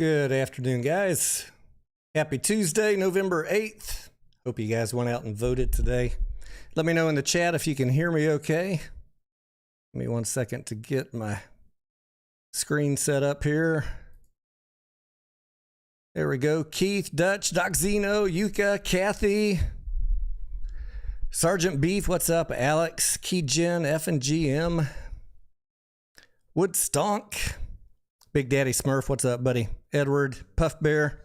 Good afternoon, guys. Happy Tuesday, November 8th. Hope you guys went out and voted today. Let me know in the chat if you can hear me okay. Give me 1 second to get my screen set up here. There we go. Keith, Dutch, Doc Zeno, Yuka, Kathy, Sergeant Beef, what's up? Alex, Keygen, F and GM, Woodstonk, Big Daddy Smurf, what's up, buddy? Edward, Puff Bear,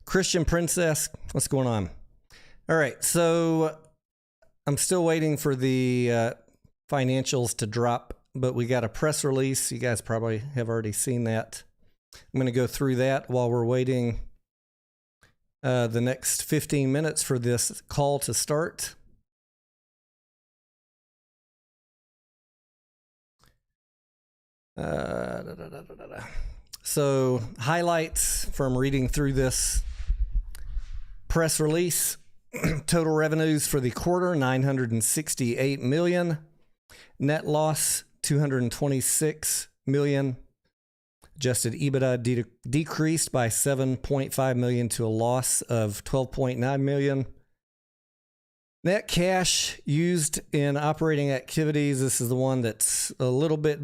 Christian Princess, what's going on? All right, so I'm still waiting for the financials to drop, but we got a press release. You guys probably have already seen that. I'm going to go through that while we're waiting the next 15 minutes for this call to start. So highlights from reading through this press release. Total revenues for the quarter, $968 million. Net loss, $226 million. Adjusted EBITDA decreased by $7.5 million to a loss of $12.9 million. Net cash used in operating activities. This is the one that's a little bit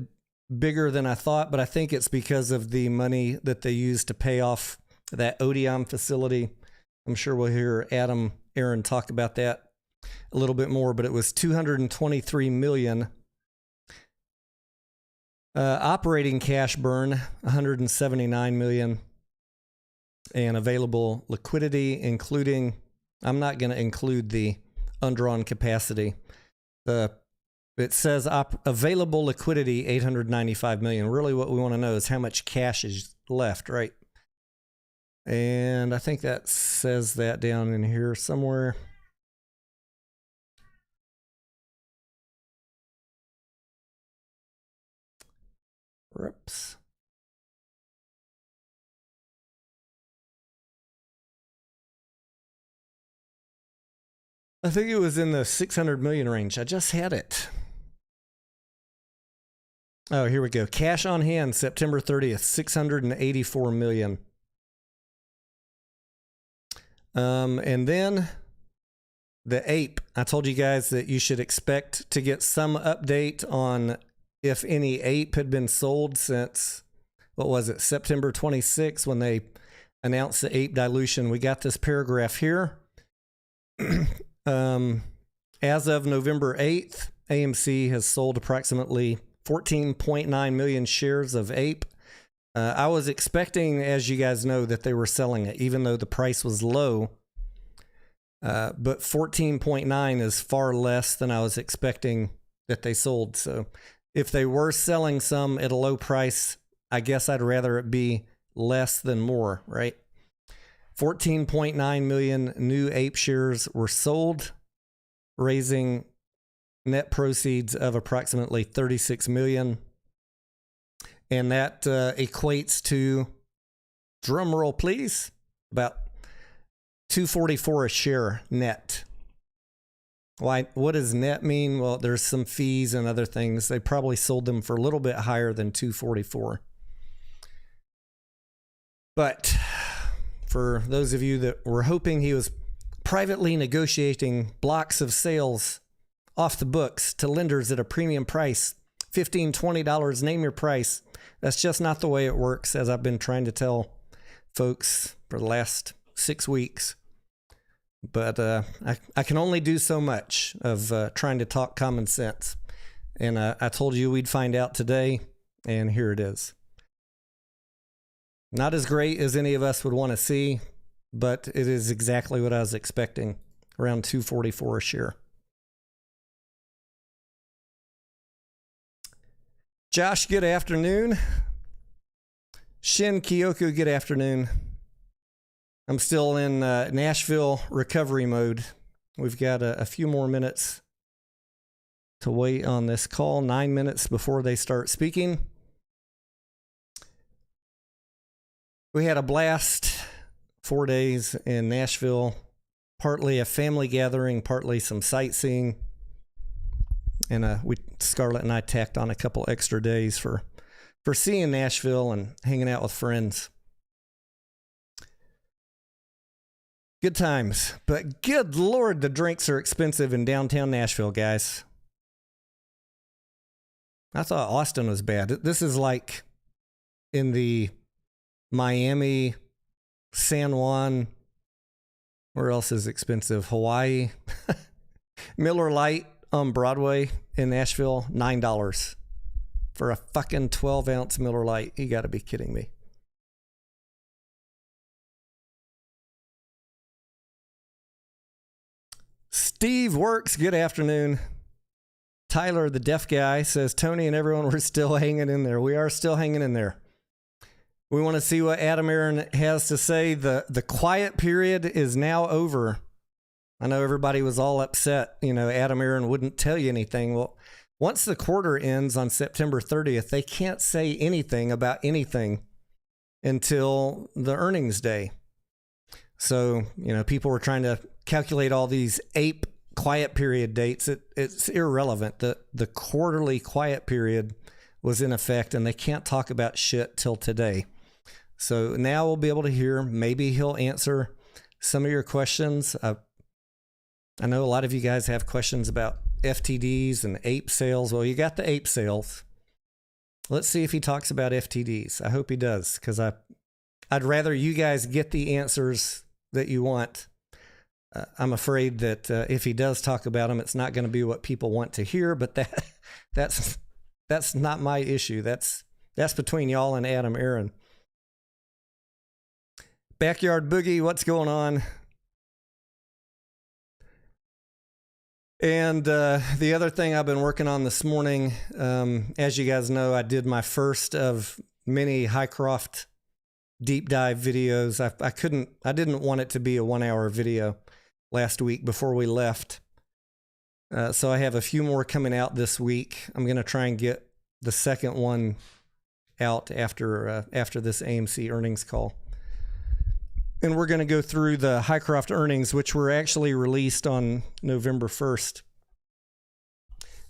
bigger than I thought, but I think it's because of the money that they used to pay off that ODIM facility. I'm sure we'll hear Aaron talk about that a little bit more, but it was $223 million. Operating cash burn, $179 million. And available liquidity, including, I'm not going to include the undrawn capacity. It says available liquidity, $895 million. Really what we want to know is how much cash is left, right? And I think that says that down in here somewhere. Oops. I think it was in the 600 million range. I just had it. Oh, here we go. Cash on hand, September 30th, $684 million. And then the APE. I told you guys that you should expect to get some update on if any APE had been sold since, what was it, September 26th when they announced the APE dilution. We got this paragraph here. As of November 8th, AMC has sold approximately 14.9 million shares of APE. I was expecting, as you guys know, that they were selling it, even though the price was low. But 14.9 is far less than I was expecting that they sold. So if they were selling some at a low price, I guess I'd rather it be less than more, right? 14.9 million new APE shares were sold, raising net proceeds of approximately $36 million. And that equates to, drum roll please, about $244 a share net. Why? What does net mean? Well, there's some fees and other things. They probably sold them for a little bit higher than $244. But for those of you that were hoping he was privately negotiating blocks of sales off the books to lenders at a premium price, $15, $20, name your price. That's just not the way it works, as I've been trying to tell folks for the last 6 weeks. But I can only do so much of trying to talk common sense. And I told you we'd find out today, and here it is. Not as great as any of us would want to see, but it is exactly what I was expecting, around $244 a share. Josh, good afternoon. Shin Kyoku, good afternoon. I'm still in Nashville recovery mode. We've got a few more minutes to wait on this call, 9 minutes before they start speaking. We had a blast, 4 days in Nashville, partly a family gathering, partly some sightseeing. And Scarlett and I tacked on a couple extra days for for seeing Nashville and hanging out with friends. Good times. But good Lord, the drinks are expensive in downtown Nashville, guys. I thought Austin was bad. This is like in the Miami, San Juan, where else is expensive? Hawaii. Miller Lite on Broadway in Nashville, $9 for a fucking 12-ounce Miller Lite. You got to be kidding me. Steve Works, good afternoon. Tyler, the deaf guy, says, Tony and everyone, we're still hanging in there. We are still hanging in there. We want to see what Adam Aaron has to say. The quiet period is now over. I know everybody was all upset. You know, Adam Aaron wouldn't tell you anything. Well, once the quarter ends on September 30th, they can't say anything about anything until the earnings day. So, you know, people were trying to calculate all these APE quiet period dates. It's irrelevant. The quarterly quiet period was in effect, and they can't talk about shit till today. So now we'll be able to hear. Maybe he'll answer some of your questions. I know a lot of you guys have questions about FTDs and APE sales. Well, you got the APE sales. Let's see if he talks about FTDs. I hope he does, because I'd rather you guys get the answers that you want. I'm afraid that if he does talk about them, it's not going to be what people want to hear. But that's not my issue. That's between y'all and Adam Aaron. Backyard Boogie, what's going on? And the other thing I've been working on this morning, as you guys know, I did my first of many Hycroft deep dive videos. I didn't want it to be a 1-hour video last week before we left. So I have a few more coming out this week. I'm going to try and get the second one out after this AMC earnings call. And we're going to go through the Hycroft earnings, which were actually released on November 1st.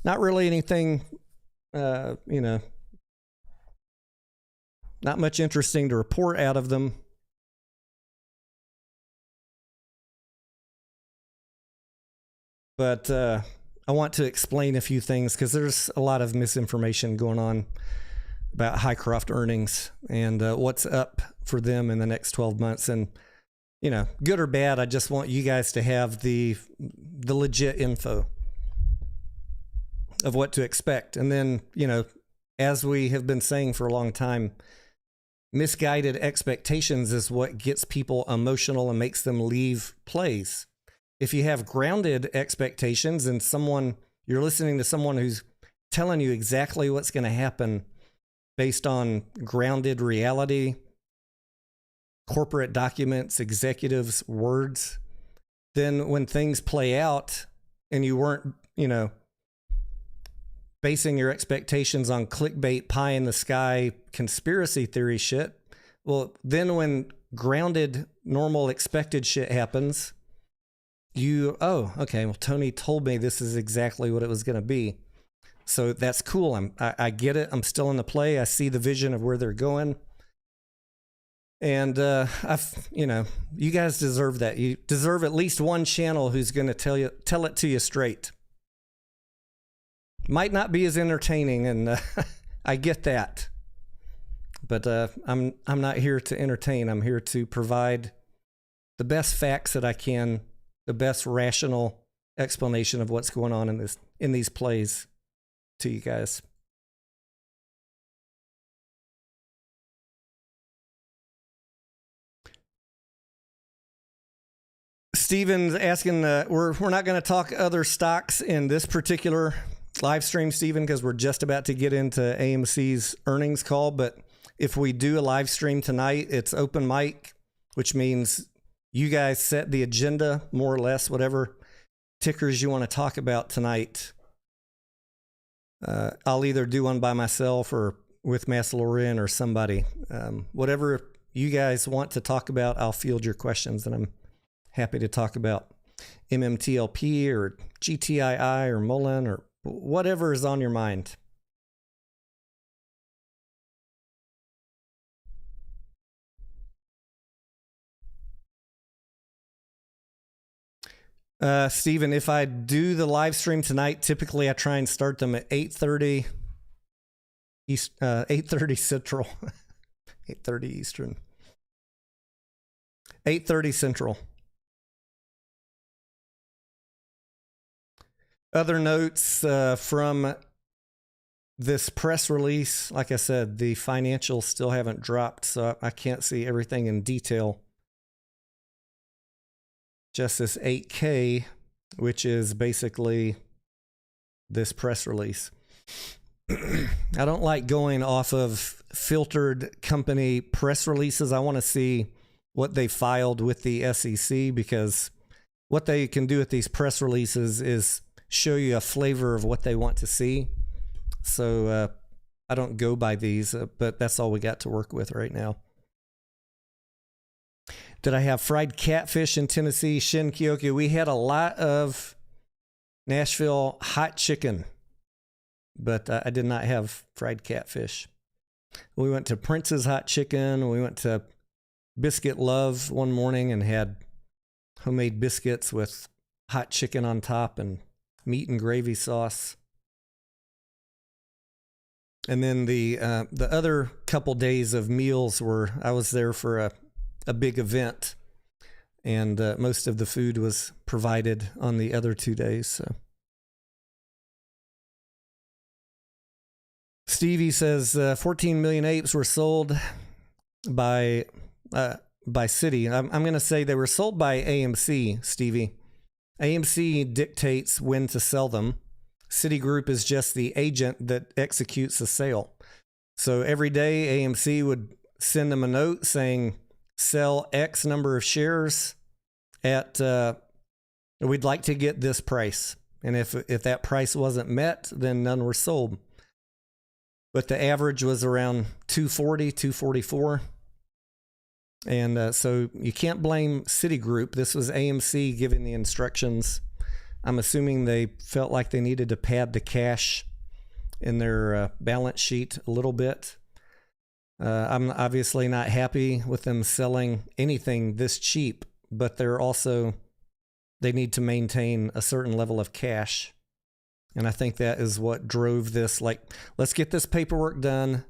Not really anything, you know, not much interesting to report out of them. But I want to explain a few things because there's a lot of misinformation going on about Hycroft earnings and what's up for them in the next 12 months. And, you know, good or bad, I just want you guys to have the legit info of what to expect. And then, you know, as we have been saying for a long time, misguided expectations is what gets people emotional and makes them leave plays. If you have grounded expectations and you're listening to someone who's telling you exactly what's going to happen based on grounded reality, corporate documents, executives' words, then when things play out and you weren't, you know, basing your expectations on clickbait, pie in the sky, conspiracy theory shit, well, then when grounded, normal, expected shit happens, oh, okay, well, Tony told me this is exactly what it was going to be. So that's cool. I get it. I'm still in the play. I see the vision of where they're going. And you know, you guys deserve that. You deserve at least one channel who's going to tell it to you straight. Might not be as entertaining, and I get that. But I'm not here to entertain. I'm here to provide the best facts that I can, the best rational explanation of what's going on in these plays to you guys. Steven's asking, we're not going to talk other stocks in this particular live stream, Steven, because we're just about to get into AMC's earnings call. But if we do a live stream tonight, it's open mic, which means you guys set the agenda, more or less, whatever tickers you want to talk about tonight. I'll either do one by myself or with Mass Loren or somebody. Whatever you guys want to talk about, I'll field your questions, and I'm happy to talk about MMTLP or GTII or Mullen or whatever is on your mind. Steven, if I do the live stream tonight, typically I try and start them at 8:30 East, 8:30 Central, 8:30 Eastern, 8:30 Central. Other notes from this press release, like I said, the financials still haven't dropped, so I can't see everything in detail. Just this 8K, which is basically this press release. I don't like going off of filtered company press releases. I want to see what they filed with the SEC, because what they can do with these press releases is show you a flavor of what they want to see. So I don't go by these, but that's all we got to work with right now. Did I have fried catfish in Tennessee? Shin Kyoki, we had a lot of Nashville hot chicken, but I did not have fried catfish. We went to Prince's Hot Chicken. We went to Biscuit Love one morning and had homemade biscuits with hot chicken on top and meat and gravy sauce. And then the other couple days of meals were, I was there for a big event, and most of the food was provided on the other 2 days. So. Stevie says 14 million apes were sold by Citi. I'm going to say they were sold by AMC, Stevie. AMC dictates when to sell them. Citigroup is just the agent that executes the sale. So every day AMC would send them a note saying, sell X number of shares at, we'd like to get this price. And if that price wasn't met, then none were sold. But the average was around 240, 244. And so you can't blame Citigroup. This was AMC giving the instructions. I'm assuming they felt like they needed to pad the cash in their balance sheet a little bit. I'm obviously not happy with them selling anything this cheap, but they need to maintain a certain level of cash. And I think that is what drove this. Like, let's get this paperwork done.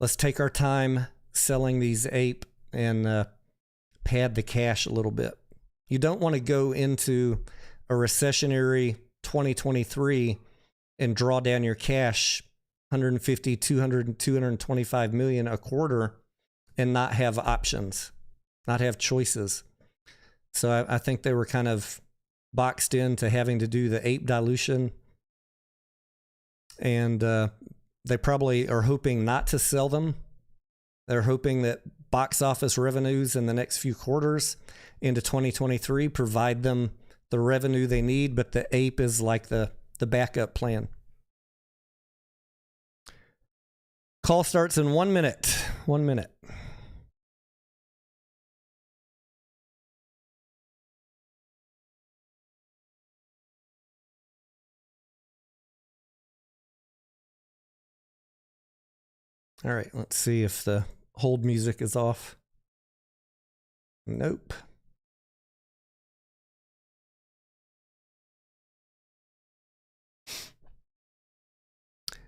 Let's take our time selling these ape and pad the cash a little bit. You don't want to go into a recessionary 2023 and draw down your cash 150, 200, 225 million a quarter and not have options, not have choices. So I think they were kind of boxed into having to do the ape dilution. And they probably are hoping not to sell them. They're hoping that box office revenues in the next few quarters into 2023 provide them the revenue they need, but the ape is like the backup plan. Call starts in 1 minute. 1 minute. All right, let's see if the hold music is off. Nope.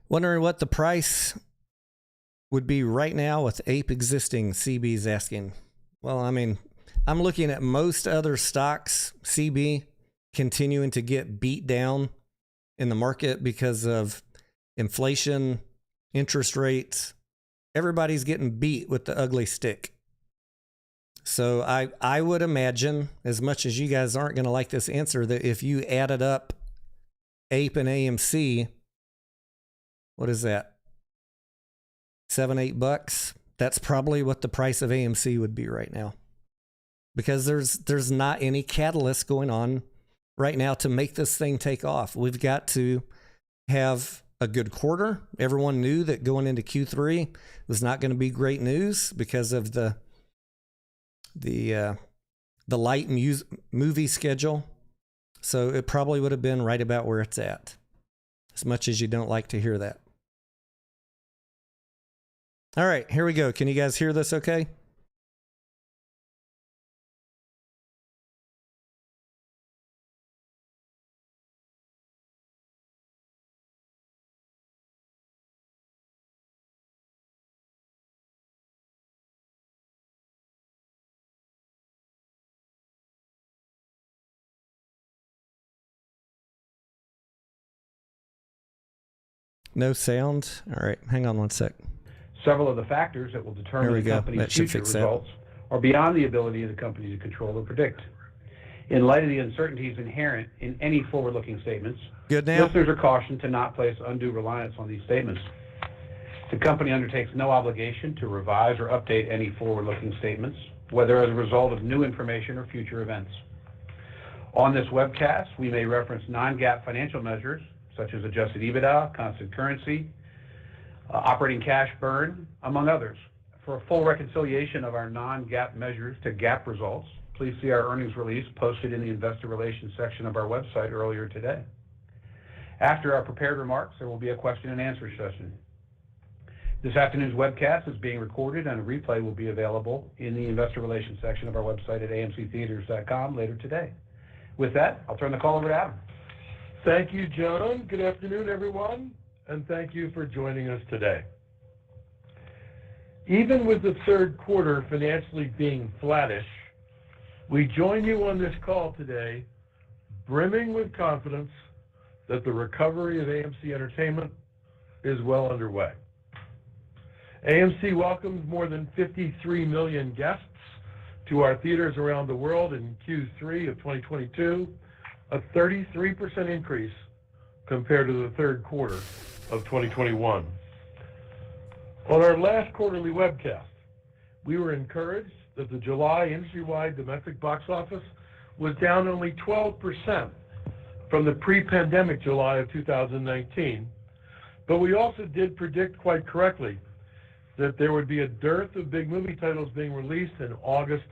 Wondering what the price would be right now with ape existing, CB's asking. Well, I mean, I'm looking at most other stocks, CB, continuing to get beat down in the market because of inflation, interest rates. Everybody's getting beat with the ugly stick. So I would imagine, as much as you guys aren't going to like this answer, that if you added up APE and AMC, what is that? $7-8? That's probably what the price of AMC would be right now. Because there's not any catalyst going on right now to make this thing take off. We've got to have a good quarter. Everyone knew that going into Q3 was not going to be great news because of the light movie schedule. So it probably would have been right about where it's at, as much as you don't like to hear that. All right, here we go. Can you guys hear this okay? No sound. All right, hang on one sec. Several of the factors that will determine the company's future results are beyond the ability of the company to control or predict. In light of the uncertainties inherent in any forward-looking statements, good now? Listeners are cautioned to not place undue reliance on these statements. The company undertakes no obligation to revise or update any forward-looking statements, whether as a result of new information or future events. On this webcast, we may reference non-GAAP financial measures such as adjusted EBITDA, constant currency, operating cash burn, among others. For a full reconciliation of our non-GAAP measures to GAAP results, please see our earnings release posted in the Investor Relations section of our website earlier today. After our prepared remarks, there will be a question and answer session. This afternoon's webcast is being recorded and a replay will be available in the Investor Relations section of our website at amctheaters.com later today. With that, I'll turn the call over to Adam. Thank you, John. Good afternoon, everyone, and thank you for joining us today. Even with the third quarter financially being flattish, we join you on this call today brimming with confidence that the recovery of AMC Entertainment is well underway. AMC welcomed more than 53 million guests to our theaters around the world in Q3 of 2022, a 33% increase compared to the third quarter of 2021. On our last quarterly webcast, we were encouraged that the July industry-wide domestic box office was down only 12% from the pre-pandemic July of 2019, but we also did predict quite correctly that there would be a dearth of big movie titles being released in August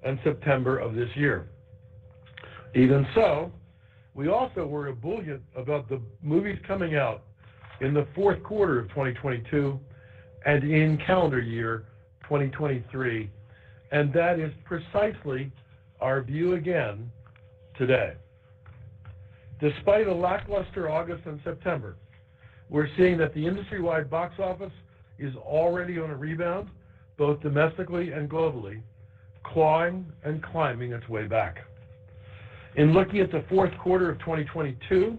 and September of this year. Even so, we also were ebullient about the movies coming out in the fourth quarter of 2022 and in calendar year 2023, and that is precisely our view again today. Despite a lackluster August and September, we're seeing that the industry-wide box office is already on a rebound, both domestically and globally, clawing and climbing its way back. In looking at the fourth quarter of 2022,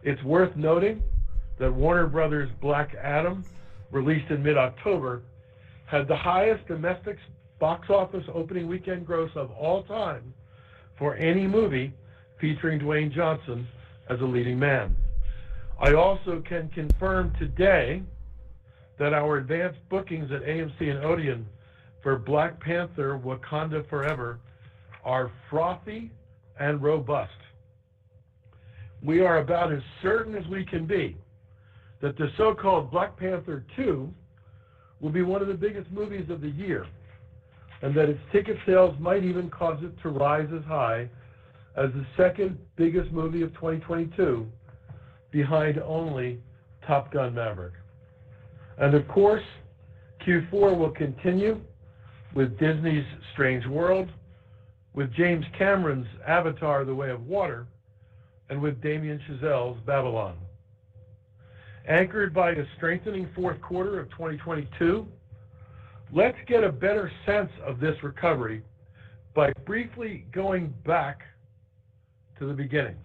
it's worth noting that Warner Brothers' Black Adam, released in mid-October, had the highest domestic box office opening weekend gross of all time for any movie featuring Dwayne Johnson as a leading man. I also can confirm today that our advanced bookings at AMC and Odeon for Black Panther: Wakanda Forever are frothy and robust. We are about as certain as we can be that the so-called Black Panther 2 will be one of the biggest movies of the year, and that its ticket sales might even cause it to rise as high as the second biggest movie of 2022, behind only Top Gun: Maverick. And of course, Q4 will continue with Disney's Strange World, with James Cameron's Avatar: The Way of Water, and with Damien Chazelle's Babylon. Anchored by a strengthening fourth quarter of 2022, let's get a better sense of this recovery by briefly going back to the beginning.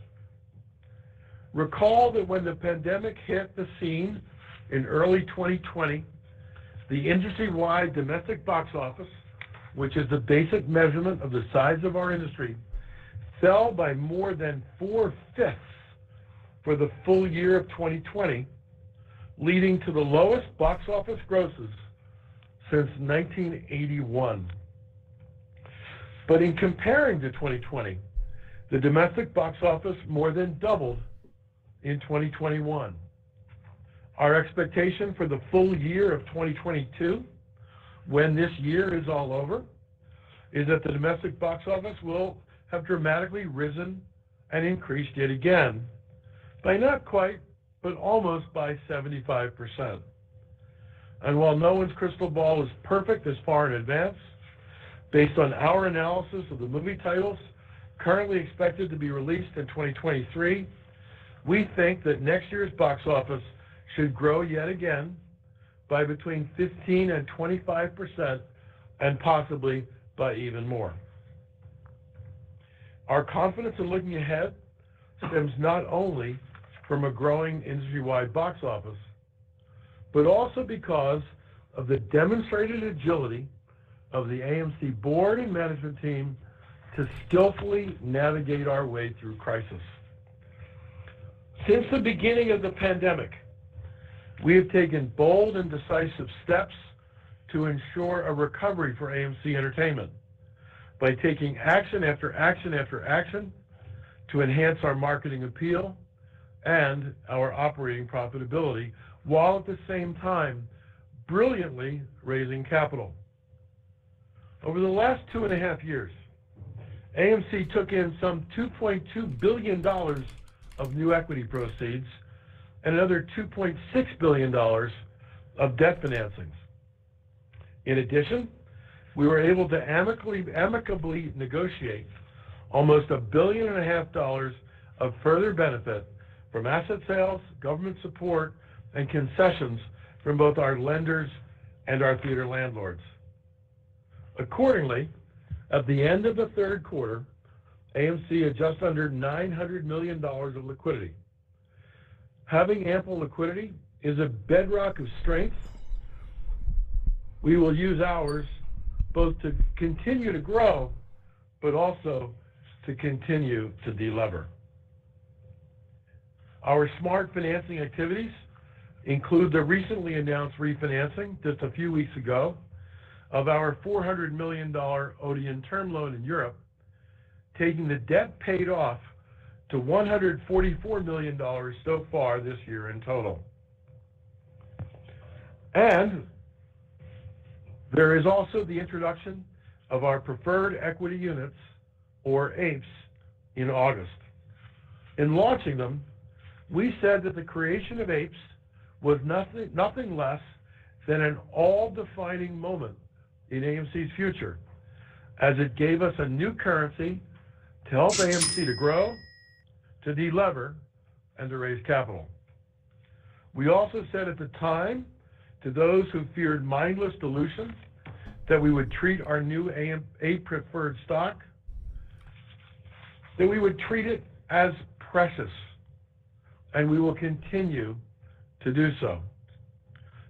Recall that when the pandemic hit the scene in early 2020, the industry-wide domestic box office, which is the basic measurement of the size of our industry, fell by more than 4/5 for the full year of 2020, leading to the lowest box office grosses since 1981. But in comparing to 2020, the domestic box office more than doubled in 2021. Our expectation for the full year of 2022, when this year is all over, is that the domestic box office will have dramatically risen and increased yet again, by not quite, but almost by 75%. And while no one's crystal ball is perfect this far in advance, based on our analysis of the movie titles currently expected to be released in 2023, we think that next year's box office should grow yet again by between 15 and 25%, and possibly by even more. Our confidence in looking ahead stems not only from a growing industry-wide box office, but also because of the demonstrated agility of the AMC board and management team to skillfully navigate our way through crisis. Since the beginning of the pandemic, we have taken bold and decisive steps to ensure a recovery for AMC Entertainment by taking action after action after action to enhance our marketing appeal and our operating profitability, while at the same time brilliantly raising capital. Over the last 2.5 years, AMC took in some $2.2 billion of new equity proceeds and another $2.6 billion of debt financings. In addition, we were able to amicably negotiate almost $1.5 billion of further benefit from asset sales, government support, and concessions from both our lenders and our theater landlords. Accordingly, at the end of the third quarter, AMC had just under $900 million of liquidity. Having ample liquidity is a bedrock of strength. We will use ours both to continue to grow, but also to continue to delever. Our smart financing activities include the recently announced refinancing just a few weeks ago of our $400 million Odeon term loan in Europe, taking the debt paid off to $144 million so far this year in total. And there is also the introduction of our preferred equity units, or APEs, in August. In launching them, we said that the creation of APEs was nothing less than an all-defining moment in AMC's future, as it gave us a new currency to help AMC to grow, to delever, and to raise capital. We also said at the time to those who feared mindless dilution that we would treat our new APE preferred stock, that we would treat it as precious, and we will continue to do so.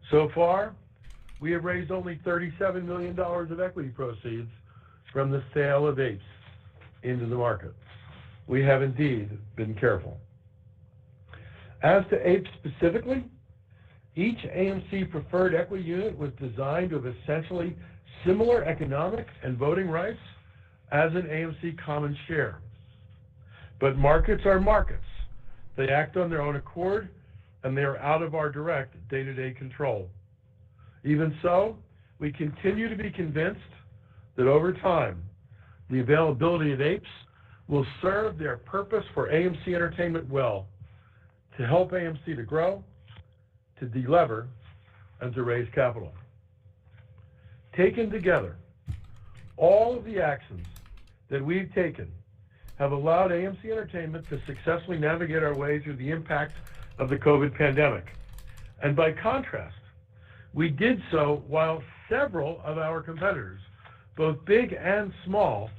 So far, we have raised only $37 million of equity proceeds from the sale of APEs into the market. We have indeed been careful. As to APEs specifically, each AMC preferred equity unit was designed to have essentially similar economic and voting rights as an AMC common share. But markets are markets. They act on their own accord, and they are out of our direct day-to-day control. Even so, we continue to be convinced that over time, the availability of APEs will serve their purpose for AMC Entertainment well, to help AMC to grow, to delever, and to raise capital. Taken together, all of the actions that we've taken have allowed AMC Entertainment to successfully navigate our way through the impact of the COVID pandemic. And by contrast, we did so while several of our competitors, both big and small,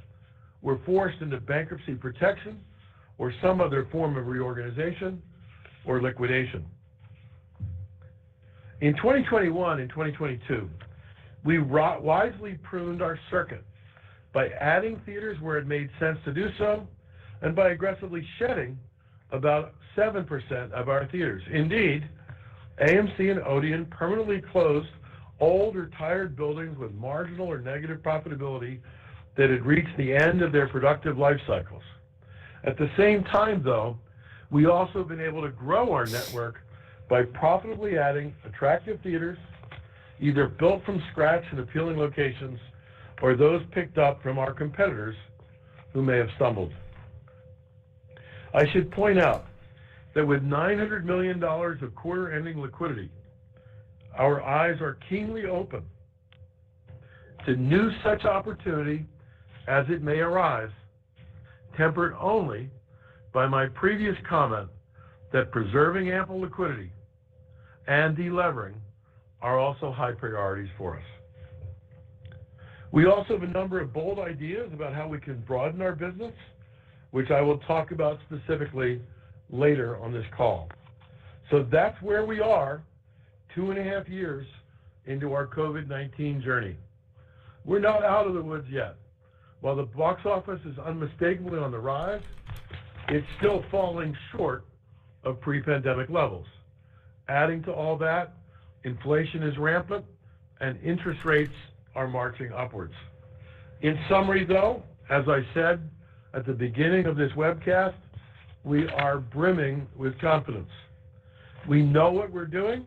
were forced into bankruptcy protection or some other form of reorganization or liquidation. In 2021 and 2022, we wisely pruned our circuit by adding theaters where it made sense to do so, and by aggressively shedding about 7% of our theaters. Indeed, AMC and Odeon permanently closed old or tired buildings with marginal or negative profitability that had reached the end of their productive life cycles. At the same time, though, we also have been able to grow our network by profitably adding attractive theaters, either built from scratch in appealing locations, or those picked up from our competitors who may have stumbled. I should point out that with $900 million of quarter-ending liquidity, our eyes are keenly open to new such opportunity as it may arise, tempered only by my previous comment that preserving ample liquidity and delevering are also high priorities for us. We also have a number of bold ideas about how we can broaden our business, which I will talk about specifically later on this call. So that's where we are 2.5 years into our COVID-19 journey. We're not out of the woods yet. While the box office is unmistakably on the rise, it's still falling short of pre-pandemic levels. Adding to all that, inflation is rampant and interest rates are marching upwards. In summary, though, as I said at the beginning of this webcast, we are brimming with confidence. We know what we're doing,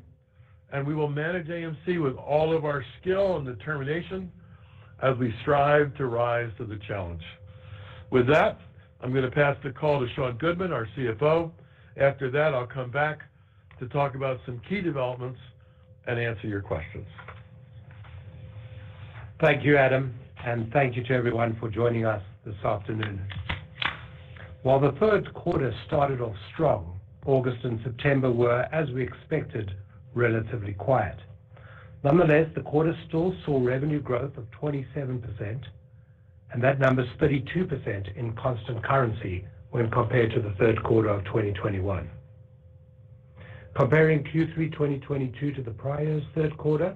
and we will manage AMC with all of our skill and determination as we strive to rise to the challenge. With that, I'm going to pass the call to Sean Goodman, our CFO. After that, I'll come back to talk about some key developments and answer your questions. Thank you, Adam, and thank you to everyone for joining us this afternoon. While the third quarter started off strong, August and September were, as we expected, relatively quiet. Nonetheless, the quarter still saw revenue growth of 27%, and that number's 32% in constant currency when compared to the third quarter of 2021. Comparing Q3 2022 to the prior year's third quarter,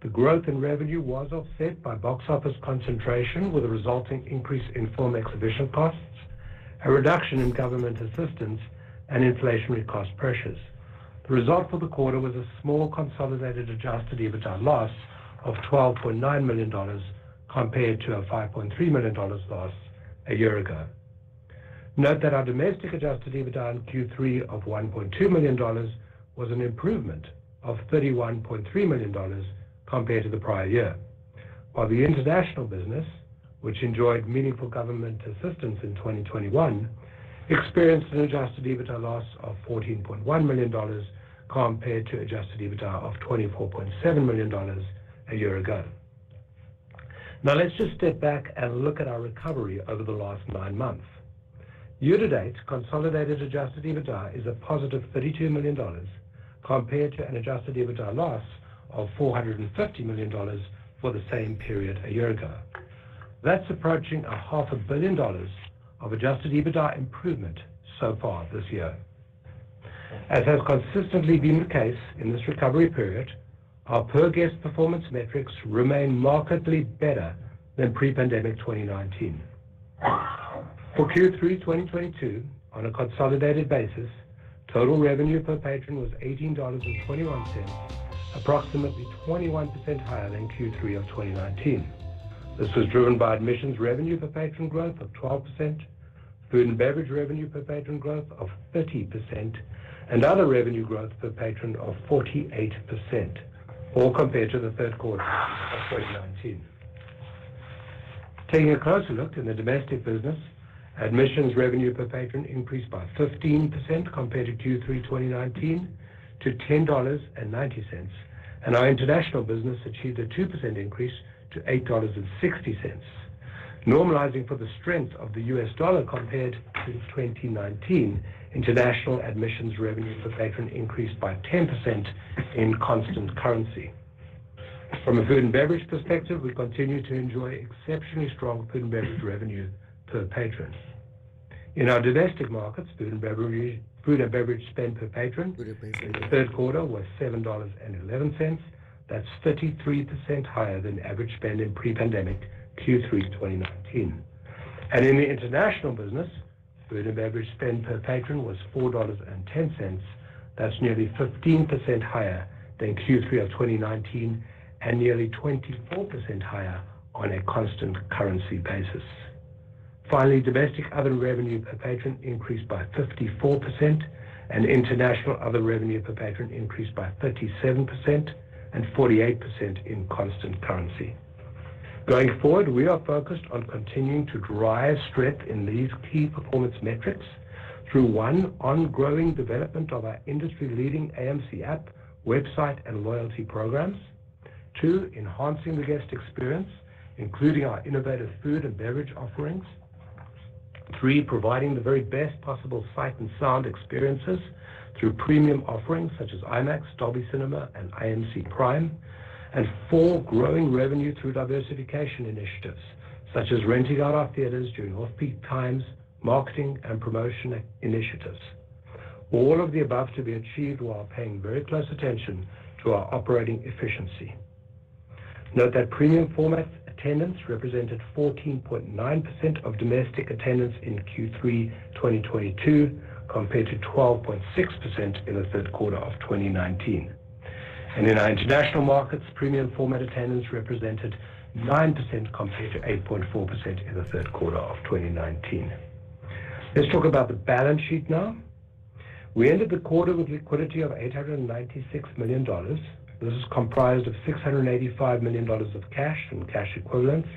the growth in revenue was offset by box office concentration with a resulting increase in film exhibition costs, a reduction in government assistance, and inflationary cost pressures. The result for the quarter was a small consolidated adjusted EBITDA loss of $12.9 million compared to a $5.3 million loss a year ago. Note that our domestic adjusted EBITDA in Q3 of $1.2 million was an improvement of $31.3 million compared to the prior year, while the international business, which enjoyed meaningful government assistance in 2021, experienced an adjusted EBITDA loss of $14.1 million compared to adjusted EBITDA of $24.7 million a year ago. Now let's just step back and look at our recovery over the last 9 months. Year-to-date, consolidated adjusted EBITDA is a positive $32 million compared to an adjusted EBITDA loss of $450 million for the same period a year ago. That's approaching $500 million of adjusted EBITDA improvement so far this year. As has consistently been the case in this recovery period, our per-guest performance metrics remain markedly better than pre-pandemic 2019. For Q3 2022, on a consolidated basis, total revenue per patron was $18.21, approximately 21% higher than Q3 of 2019. This was driven by admissions revenue per patron growth of 12%, food and beverage revenue per patron growth of 30%, and other revenue growth per patron of 48%, all compared to the third quarter of 2019. Taking a closer look in the domestic business, admissions revenue per patron increased by 15% compared to Q3 2019 to $10.90, and our international business achieved a 2% increase to $8.60. Normalizing for the strength of the US dollar compared to 2019, international admissions revenue per patron increased by 10% in constant currency. From a food and beverage perspective, we continue to enjoy exceptionally strong food and beverage revenue per patron. In our domestic markets, food and beverage spend per patron in the third quarter was $7.11. That's 33% higher than average spend in pre-pandemic Q3 2019. And in the international business, food and beverage spend per patron was $4.10. That's nearly 15% higher than Q3 of 2019 and nearly 24% higher on a constant currency basis. Finally, domestic other revenue per patron increased by 54%, and international other revenue per patron increased by 37% and 48% in constant currency. Going forward, we are focused on continuing to drive strength in these key performance metrics through one, ongoing development of our industry-leading AMC app, website, and loyalty programs. Two, enhancing the guest experience, including our innovative food and beverage offerings. Three, providing the very best possible sight and sound experiences through premium offerings such as IMAX, Dolby Cinema, and AMC Prime. And four, growing revenue through diversification initiatives, such as renting out our theaters during off-peak times, marketing and promotion initiatives. All of the above to be achieved while paying very close attention to our operating efficiency. Note that premium format attendance represented 14.9% of domestic attendance in Q3 2022, compared to 12.6% in the third quarter of 2019. And in our international markets, premium format attendance represented 9% compared to 8.4% in the third quarter of 2019. Let's talk about the balance sheet now. We ended the quarter with liquidity of $896 million. This is comprised of $685 million of cash and cash equivalents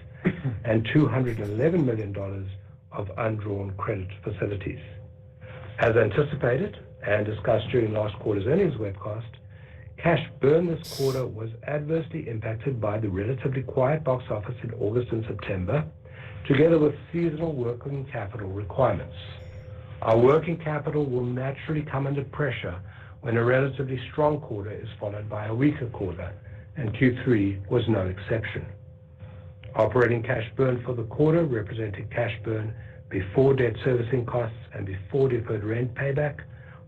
and $211 million of undrawn credit facilities. As anticipated and discussed during last quarter's earnings webcast, cash burn this quarter was adversely impacted by the relatively quiet box office in August and September, together with seasonal working capital requirements. Our working capital will naturally come under pressure when a relatively strong quarter is followed by a weaker quarter, and Q3 was no exception. Operating cash burn for the quarter, representing cash burn before debt servicing costs and before deferred rent payback,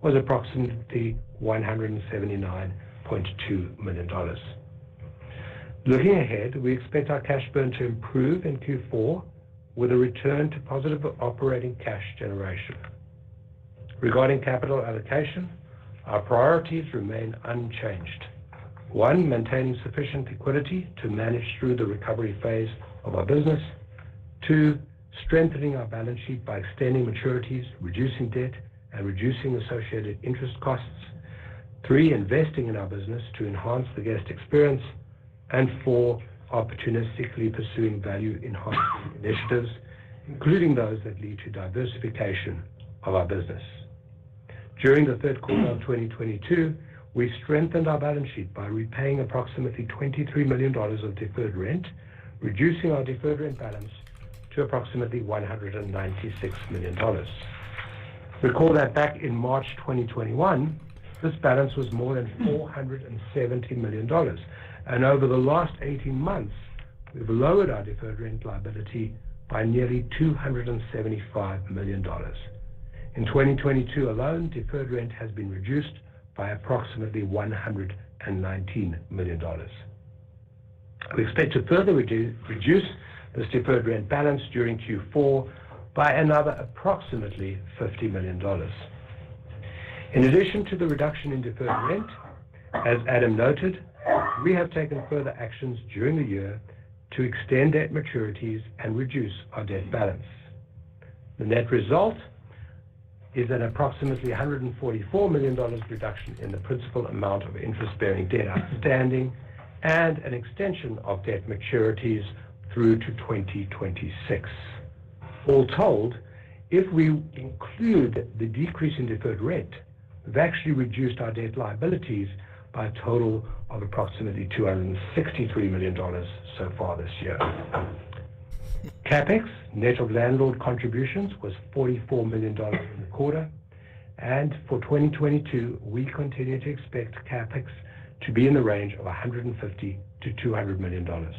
was approximately $179.2 million. Looking ahead, we expect our cash burn to improve in Q4 with a return to positive operating cash generation. Regarding capital allocation, our priorities remain unchanged. 1, maintaining sufficient liquidity to manage through the recovery phase of our business. 2, strengthening our balance sheet by extending maturities, reducing debt, and reducing associated interest costs. 3, investing in our business to enhance the guest experience. And 4, opportunistically pursuing value-enhancing initiatives, including those that lead to diversification of our business. During the third quarter of 2022, we strengthened our balance sheet by repaying approximately $23 million of deferred rent, reducing our deferred rent balance to approximately $196 million. Recall that back in March 2021, this balance was more than $470 million. And over the last 18 months, we've lowered our deferred rent liability by nearly $275 million. In 2022 alone, deferred rent has been reduced by approximately $119 million. We expect to further reduce this deferred rent balance during Q4 by another approximately $50 million. In addition to the reduction in deferred rent, as Adam noted, we have taken further actions during the year to extend debt maturities and reduce our debt balance. The net result is an approximately $144 million reduction in the principal amount of interest-bearing debt outstanding and an extension of debt maturities through to 2026. All told, if we include the decrease in deferred rent, we've actually reduced our debt liabilities by a total of approximately $263 million so far this year. CapEx, net of landlord contributions, was $44 million in the quarter, and for 2022, we continue to expect CapEx to be in the range of $150 to $200 million.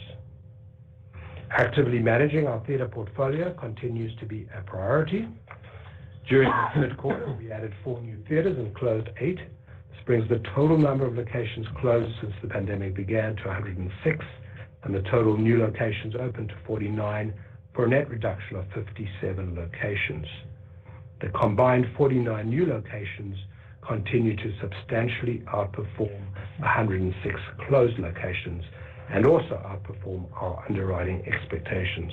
Actively managing our theater portfolio continues to be a priority. During the third quarter, we added 4 new theaters and closed 8. This brings the total number of locations closed since the pandemic began to 106, and the total new locations opened to 49, for a net reduction of 57 locations. The combined 49 new locations continue to substantially outperform 106 closed locations and also outperform our underwriting expectations.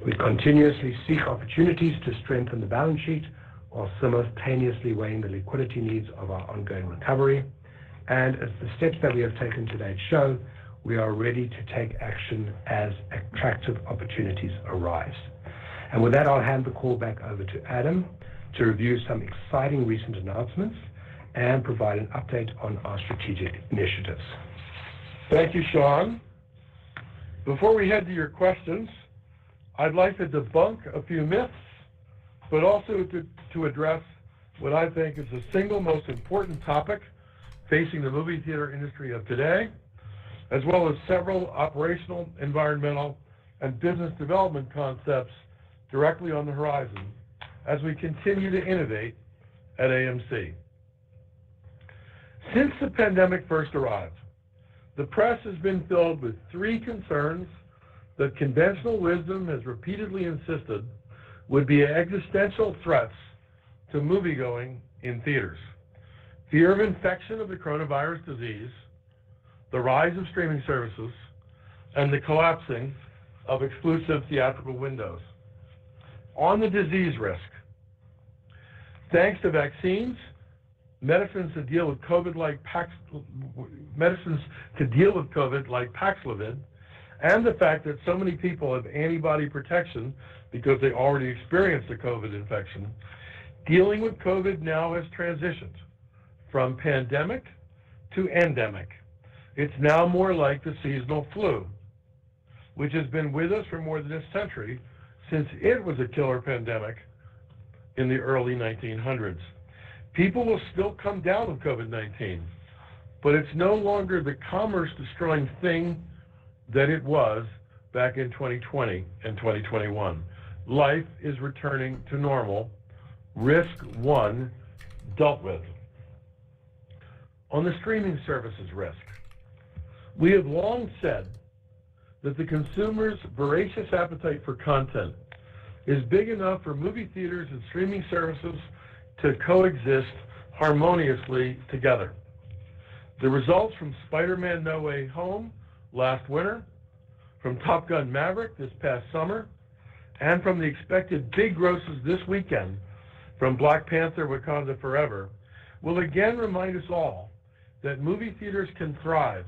We continuously seek opportunities to strengthen the balance sheet while simultaneously weighing the liquidity needs of our ongoing recovery. And as the steps that we have taken today show, we are ready to take action as attractive opportunities arise. And with that, I'll hand the call back over to Adam to review some exciting recent announcements and provide an update on our strategic initiatives. Thank you, Sean. Before we head to your questions, I'd like to debunk a few myths, but also to address what I think is the single most important topic facing the movie theater industry of today, as well as several operational, environmental, and business development concepts directly on the horizon as we continue to innovate at AMC. Since the pandemic first arrived, the press has been filled with three concerns that conventional wisdom has repeatedly insisted would be existential threats to moviegoing in theaters: fear of infection of the coronavirus disease, the rise of streaming services, and the collapsing of exclusive theatrical windows. On the disease risk, thanks to vaccines, medicines to deal with COVID like Paxlovid, and the fact that so many people have antibody protection because they already experienced a COVID infection, dealing with COVID now has transitioned from pandemic to endemic. It's now more like the seasonal flu, which has been with us for more than a century, since it was a killer pandemic in the early 1900s. People will still come down with COVID-19, but it's no longer the commerce-destroying thing that it was back in 2020 and 2021. Life is returning to normal. Risk one, dealt with. On the streaming services risk, we have long said that the consumer's voracious appetite for content is big enough for movie theaters and streaming services to coexist harmoniously together. The results from Spider-Man No Way Home last winter, from Top Gun Maverick this past summer, and from the expected big grosses this weekend from Black Panther: Wakanda Forever, will again remind us all that movie theaters can thrive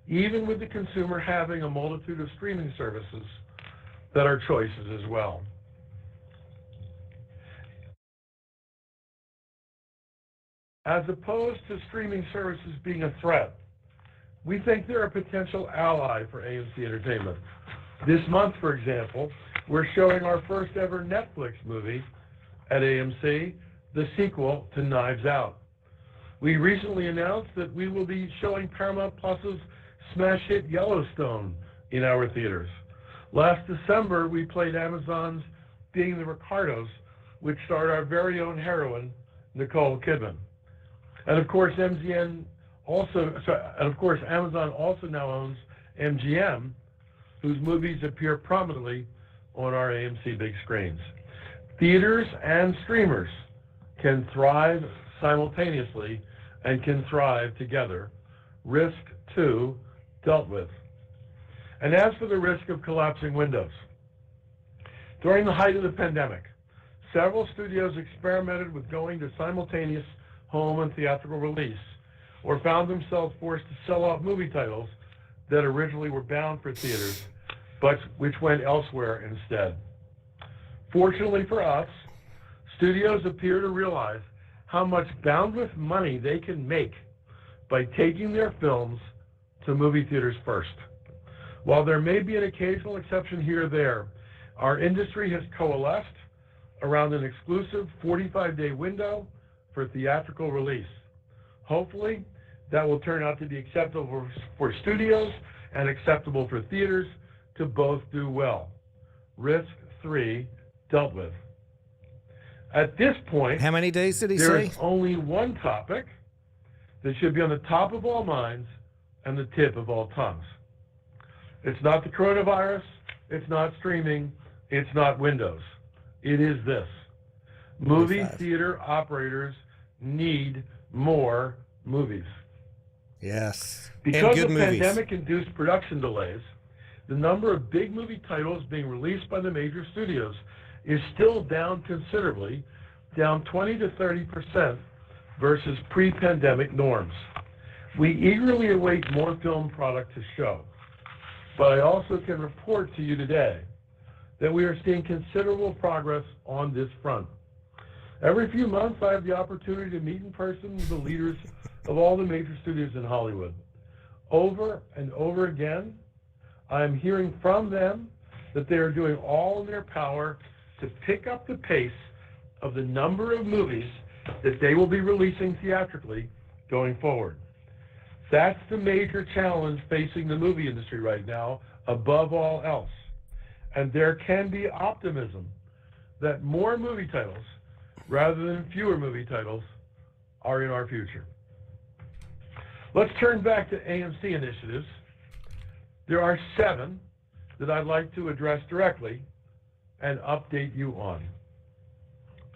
even with the consumer having a multitude of streaming services that are choices as well. As opposed to streaming services being a threat, we think they're a potential ally for AMC Entertainment. This month, for example, we're showing our first ever Netflix movie at AMC, the sequel to Knives Out. We recently announced that we will be showing Paramount Plus's smash hit Yellowstone in our theaters. Last December, we played Amazon's Being the Ricardos, which starred our very own heroine, Nicole Kidman. And of course, Amazon also now owns MGM, whose movies appear prominently on our AMC big screens. Theaters and streamers can thrive simultaneously and can thrive together. Risk two, dealt with. And as for the risk of collapsing windows, during the height of the pandemic, several studios experimented with going to simultaneous home and theatrical release, or found themselves forced to sell off movie titles that originally were bound for theaters, but which went elsewhere instead. Fortunately for us, studios appear to realize how much bandwidth money they can make by taking their films to movie theaters first. While there may be an occasional exception here or there, our industry has coalesced around an exclusive 45-day window for theatrical release. Hopefully, that will turn out to be acceptable for studios and acceptable for theaters to both do well. Risk three, dealt with. At this point, How many days did he there say? is only one topic that should be on the top of all minds and the tip of all tongues. It's not the coronavirus, it's not streaming, it's not Windows. It is this. Movie theater operators need more movies. Yes. Because and good of movies. pandemic-induced production delays, the number of big movie titles being released by the major studios is still down considerably, down 20 to 30% versus pre-pandemic norms. We eagerly await more film product to show, but I also can report to you today that we are seeing considerable progress on this front. Every few months, I have the opportunity to meet in person with the leaders of all the major studios in Hollywood. Over and over again, I am hearing from them that they are doing all in their power to pick up the pace of the number of movies that they will be releasing theatrically going forward. That's the major challenge facing the movie industry right now, above all else. And there can be optimism that more movie titles, rather than fewer movie titles, are in our future. Let's turn back to AMC initiatives. There are 7 that I'd like to address directly and update you on.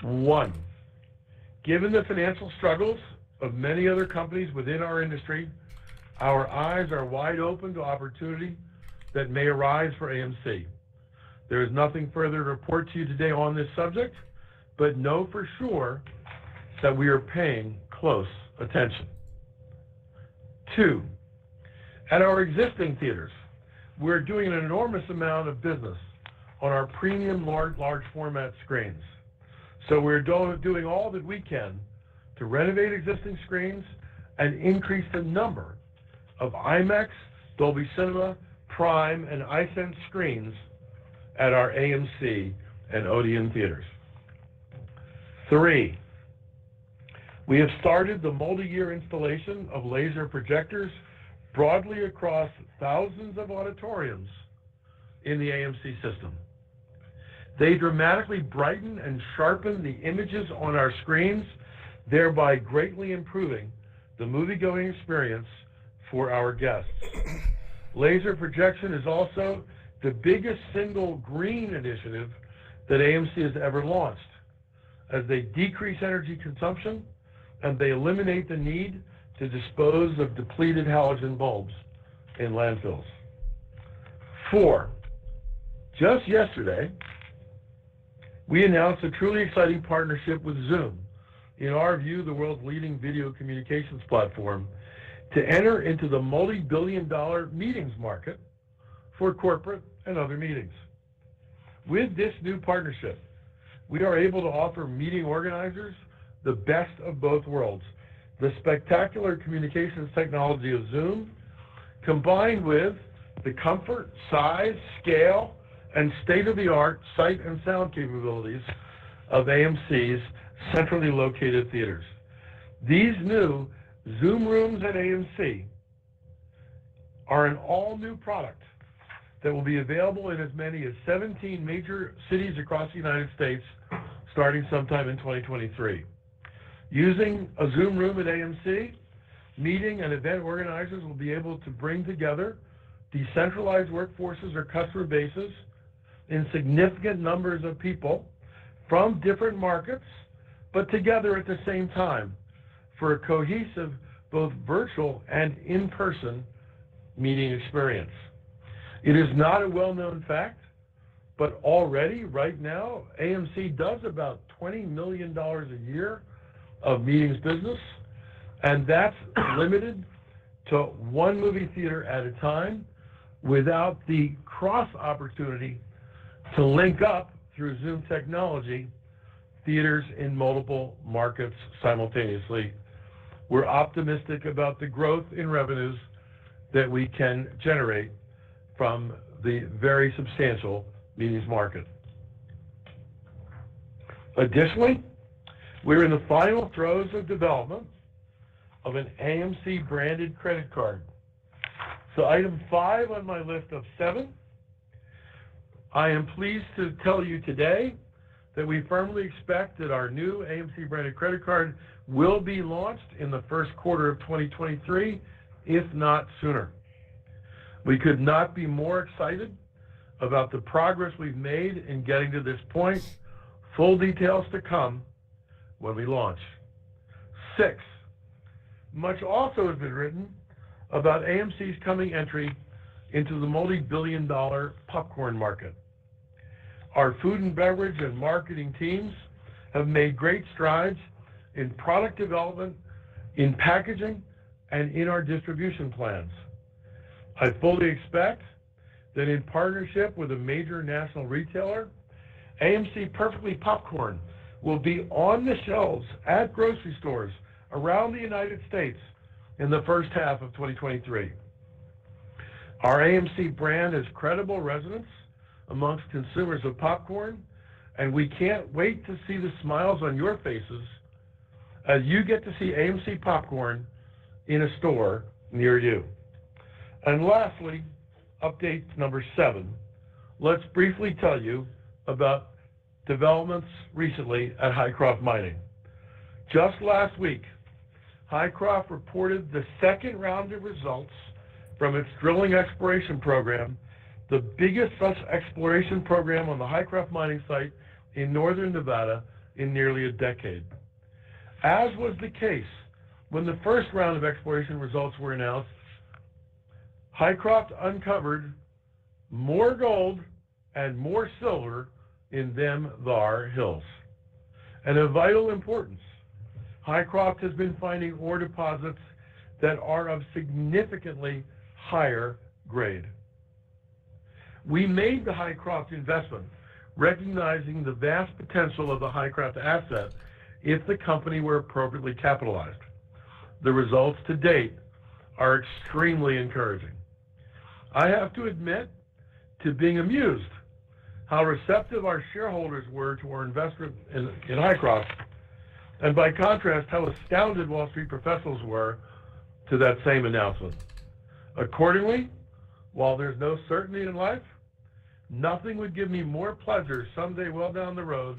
1, given the financial struggles of many other companies within our industry, our eyes are wide open to opportunity that may arise for AMC. There is nothing further to report to you today on this subject, but know for sure that we are paying close attention. 2, at our existing theaters, we're doing an enormous amount of business on our premium large format screens. So we're doing all that we can to renovate existing screens and increase the number of IMAX, Dolby Cinema, Prime, and iSense screens at our AMC and Odeon theaters. 3, we have started the multi-year installation of laser projectors broadly across thousands of auditoriums in the AMC system. They dramatically brighten and sharpen the images on our screens, thereby greatly improving the moviegoing experience for our guests. Laser projection is also the biggest single green initiative that AMC has ever launched, as they decrease energy consumption and they eliminate the need to dispose of depleted halogen bulbs in landfills. 4, just yesterday, we announced a truly exciting partnership with Zoom, in our view, the world's leading video communications platform, to enter into the multi-billion-dollar meetings market for corporate and other meetings. With this new partnership, we are able to offer meeting organizers the best of both worlds: the spectacular communications technology of Zoom, combined with the comfort, size, scale, and state-of-the-art sight and sound capabilities of AMC's centrally located theaters. These new Zoom rooms at AMC are an all-new product that will be available in as many as 17 major cities across the United States starting sometime in 2023. Using a Zoom room at AMC, meeting and event organizers will be able to bring together decentralized workforces or customer bases in significant numbers of people from different markets, but together at the same time for a cohesive, both virtual and in-person meeting experience. It is not a well-known fact, but already, right now, AMC does about $20 million a year of meetings business, and that's limited to one movie theater at a time without the cross opportunity to link up through Zoom technology theaters in multiple markets simultaneously. We're optimistic about the growth in revenues that we can generate from the very substantial meetings market. Additionally, we're in the final throes of development of an AMC branded credit card. So item 5 on my list of 7, I am pleased to tell you today that we firmly expect that our new AMC branded credit card will be launched in the first quarter of 2023, if not sooner. We could not be more excited about the progress we've made in getting to this point. Full details to come when we launch. 6, much also has been written about AMC's coming entry into the multi-billion-dollar popcorn market. Our food and beverage and marketing teams have made great strides in product development, in packaging, and in our distribution plans. I fully expect that in partnership with a major national retailer, AMC Perfectly Popcorn will be on the shelves at grocery stores around the United States in the first half of 2023. Our AMC brand has credible resonance amongst consumers of popcorn, and we can't wait to see the smiles on your faces as you get to see AMC popcorn in a store near you. And lastly, update number 7. Let's briefly tell you about developments recently at Hycroft Mining. Just last week, Hycroft reported the second round of results from its drilling exploration program, the biggest such exploration program on the Hycroft mining site in northern Nevada in nearly a decade. As was the case when the first round of exploration results were announced, Hycroft uncovered more gold and more silver in them thar hills. And of vital importance, Hycroft has been finding ore deposits that are of significantly higher grade. We made the Hycroft investment recognizing the vast potential of the Hycroft asset if the company were appropriately capitalized. The results to date are extremely encouraging. I have to admit to being amused how receptive our shareholders were to our investment in Hycroft, and by contrast, how astounded Wall Street professionals were to that same announcement. Accordingly, while there's no certainty in life, nothing would give me more pleasure someday well down the road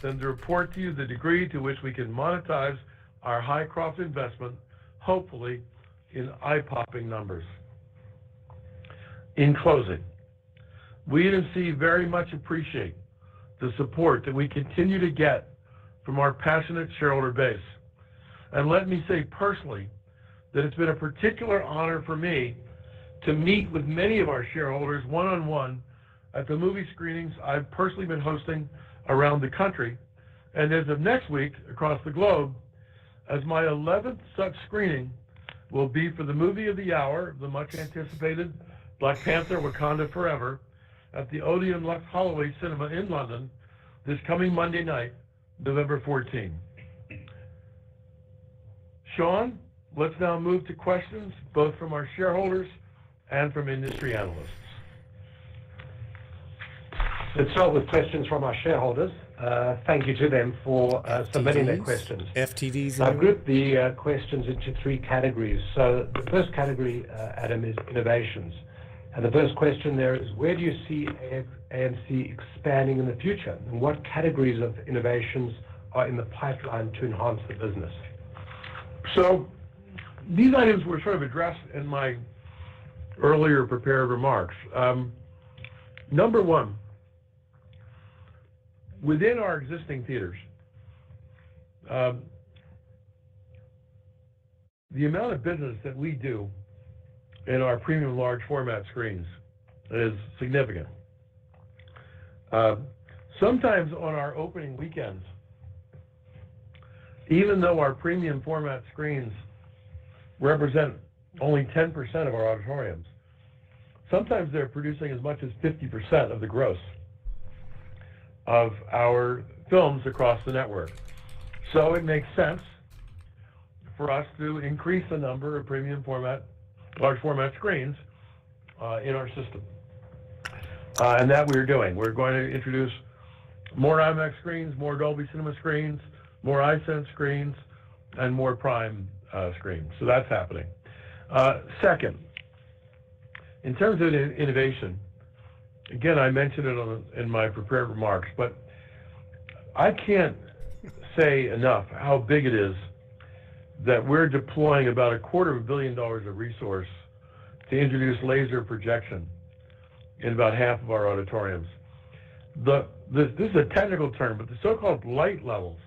than to report to you the degree to which we can monetize our Hycroft investment, hopefully in eye-popping numbers. In closing, we at AMC very much appreciate the support that we continue to get from our passionate shareholder base. And let me say personally that it's been a particular honor for me to meet with many of our shareholders one-on-one at the movie screenings I've personally been hosting around the country, and as of next week across the globe, as my 11th such screening will be for the movie of the hour, the much anticipated Black Panther: Wakanda Forever, at the Odeon Lux Holloway Cinema in London this coming Monday night, November 14. Sean, let's now move to questions both from our shareholders and from industry analysts. Let's start with questions from our shareholders. Thank you to them for submitting their questions. FTDs. I've grouped the questions into three categories. So the first category, Adam, is innovations. And the first question there is, where do you see AMC expanding in the future? And what categories of innovations are in the pipeline to enhance the business? So these items were sort of addressed in my earlier prepared remarks. Number one, within our existing theaters, the amount of business that we do in our premium large format screens is significant. Sometimes on our opening weekends, even though our premium format screens represent only 10% of our auditoriums, sometimes they're producing as much as 50% of the gross of our films across the network. So it makes sense for us to increase the number of premium format, large format screens in our system. And that we're doing. We're going to introduce more IMAX screens, more Dolby Cinema screens, more iSense screens, and more Prime screens. So that's happening. Second, in terms of innovation, again, I mentioned it in my prepared remarks, but I can't say enough how big it is that we're deploying about $250 million of resource to introduce laser projection in about half of our auditoriums. This is a technical term, but the so-called light levels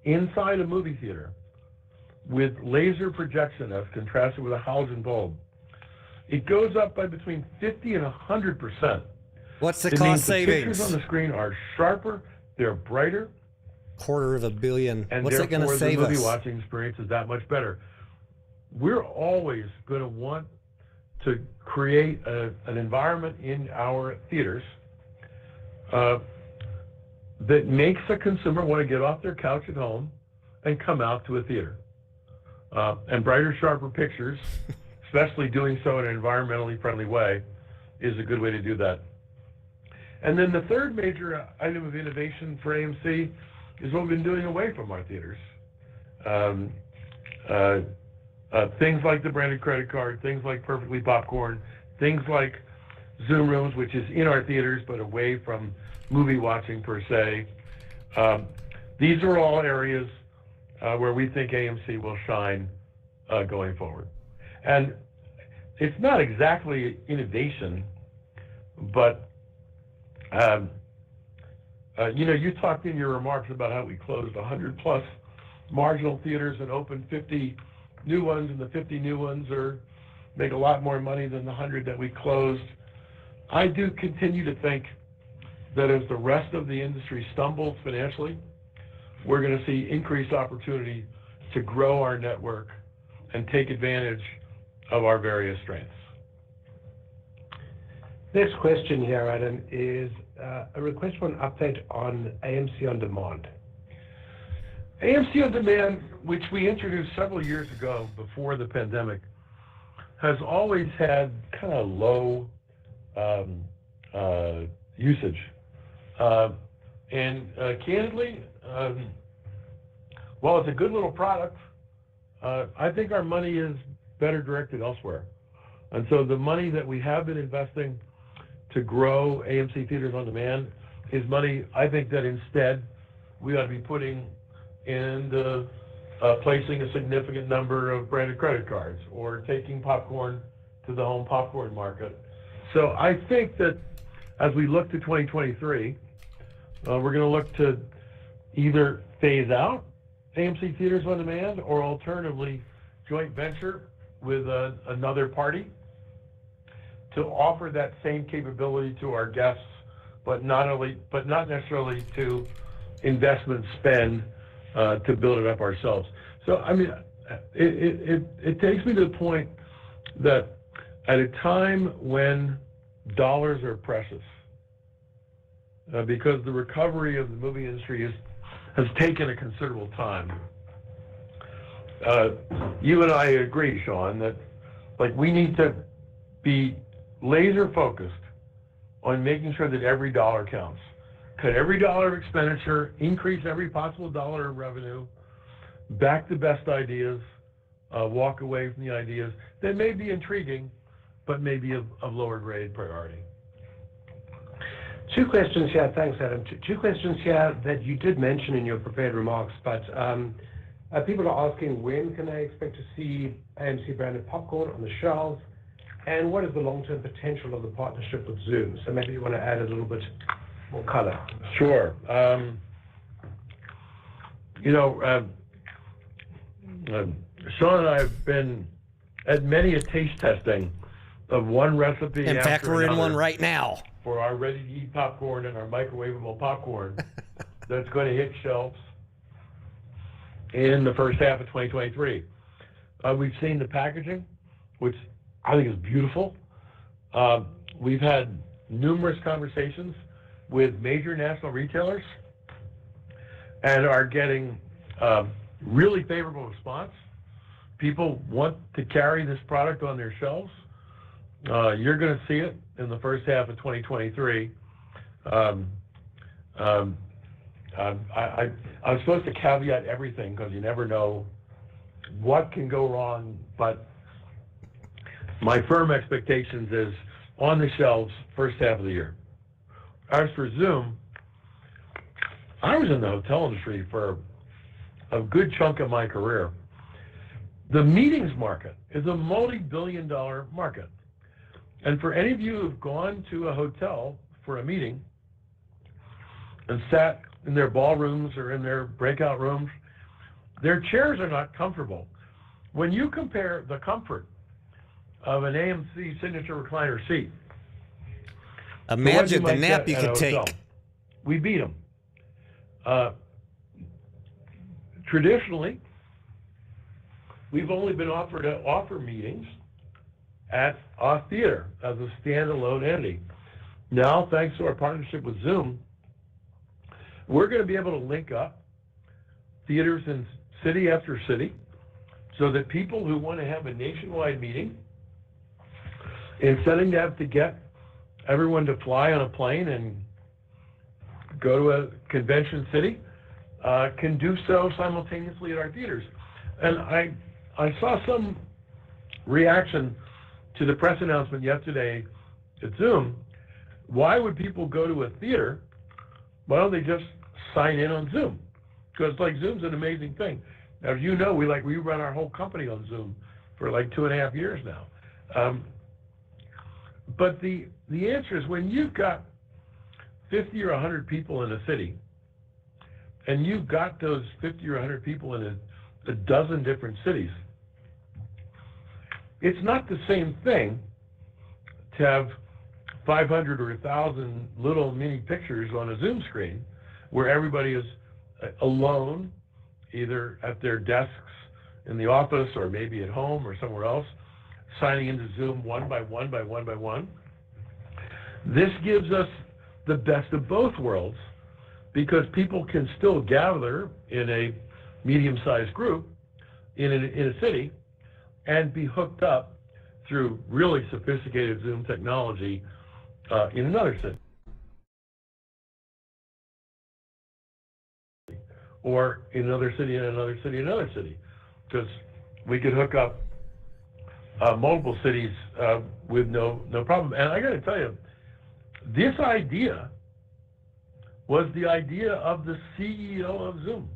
inside a movie theater with laser projection as contrasted with a halogen bulb, it goes up by between 50 and 100%. What's the cost savings? The pictures on the screen are sharper, they're brighter, $250 million. and What's it going to save the movie us? watching experience is that much better. We're always going to want to create an environment in our theaters that makes a consumer want to get off their couch at home and come out to a theater. And brighter, sharper pictures, especially doing so in an environmentally friendly way, is a good way to do that. And then the third major item of innovation for AMC is what we've been doing away from our theaters. Things like the branded credit card, things like Perfectly Popcorn, things like Zoom Rooms, which is in our theaters but away from movie watching per se. These are all areas where we think AMC will shine going forward. And it's not exactly innovation, but you talked in your remarks about how we closed 100 plus marginal theaters and opened 50 new ones, and the 50 new ones make a lot more money than the 100 that we closed. I do continue to think that as the rest of the industry stumbles financially, we're going to see increased opportunity to grow our network and take advantage of our various strengths. Next question here, Adam, is a request for an update on AMC On Demand. AMC On Demand, which we introduced several years ago before the pandemic, has always had kind of low usage. Candidly, while it's a good little product, I think our money is better directed elsewhere. And so the money that we have been investing to grow AMC Theaters On Demand is money I think that instead we ought to be putting into placing a significant number of branded credit cards or taking popcorn to the home popcorn market. So I think that as we look to 2023, we're going to look to either phase out AMC Theaters On Demand or alternatively joint venture with another party to offer that same capability to our guests, but not necessarily to investment spend to build it up ourselves. So I mean, it takes me to the point that at a time when dollars are precious, because the recovery of the movie industry has taken a considerable time. You and I agree, Sean, that we need to be laser focused on making sure that every dollar counts. Cut every dollar of expenditure, increase every possible dollar of revenue, back the best ideas, walk away from the ideas that may be intriguing, but may be of lower grade priority. Two questions here. Thanks, Adam. Two questions here that you did mention in your prepared remarks, but people are asking when can they expect to see AMC branded popcorn on the shelves, and what is the long-term potential of the partnership with Zoom? So maybe you want to add a little bit more color. Sure. Sean and I have been at many a taste testing of one recipe. In fact, we're in one right now. For our ready-to-eat popcorn and our microwavable popcorn that's going to hit shelves in the first half of 2023. We've seen the packaging, which I think is beautiful. We've had numerous conversations with major national retailers and are getting really favorable response. People want to carry this product on their shelves. You're going to see it in the first half of 2023. I'm supposed to caveat everything because you never know what can go wrong, but my firm expectations is on the shelves first half of the year. As for Zoom, I was in the hotel industry for a good chunk of my career. The meetings market is a multi-billion-dollar market. And for any of you who've gone to a hotel for a meeting and sat in their ballrooms or in their breakout rooms, their chairs are not comfortable. When you compare the comfort of an AMC signature recliner seat, imagine the nap you could take. We beat them. Traditionally, we've only been offered to offer meetings at a theater as a standalone entity. Now, thanks to our partnership with Zoom, we're going to be able to link up theaters in city after city so that people who want to have a nationwide meeting, instead of having to get everyone to fly on a plane and go to a convention city, can do so simultaneously at our theaters. And I saw some reaction to the press announcement yesterday at Zoom. Why would people go to a theater? Why don't they just sign in on Zoom? Because Zoom's an amazing thing. Now, as you know, we run our whole company on Zoom for like 2.5 years now. But the answer is when you've got 50 or 100 people in a city, and you've got those 50 or 100 people in a dozen different cities, it's not the same thing to have 500 or 1,000 little mini pictures on a Zoom screen where everybody is alone, either at their desks in the office or maybe at home or somewhere else, signing into Zoom one by one by one by one. This gives us the best of both worlds because people can still gather in a medium-sized group in a city and be hooked up through really sophisticated Zoom technology in another city. Or in another city, in another city, in another city. Because we could hook up multiple cities with no problem. And I got to tell you, this idea was the idea of the CEO of Zoom.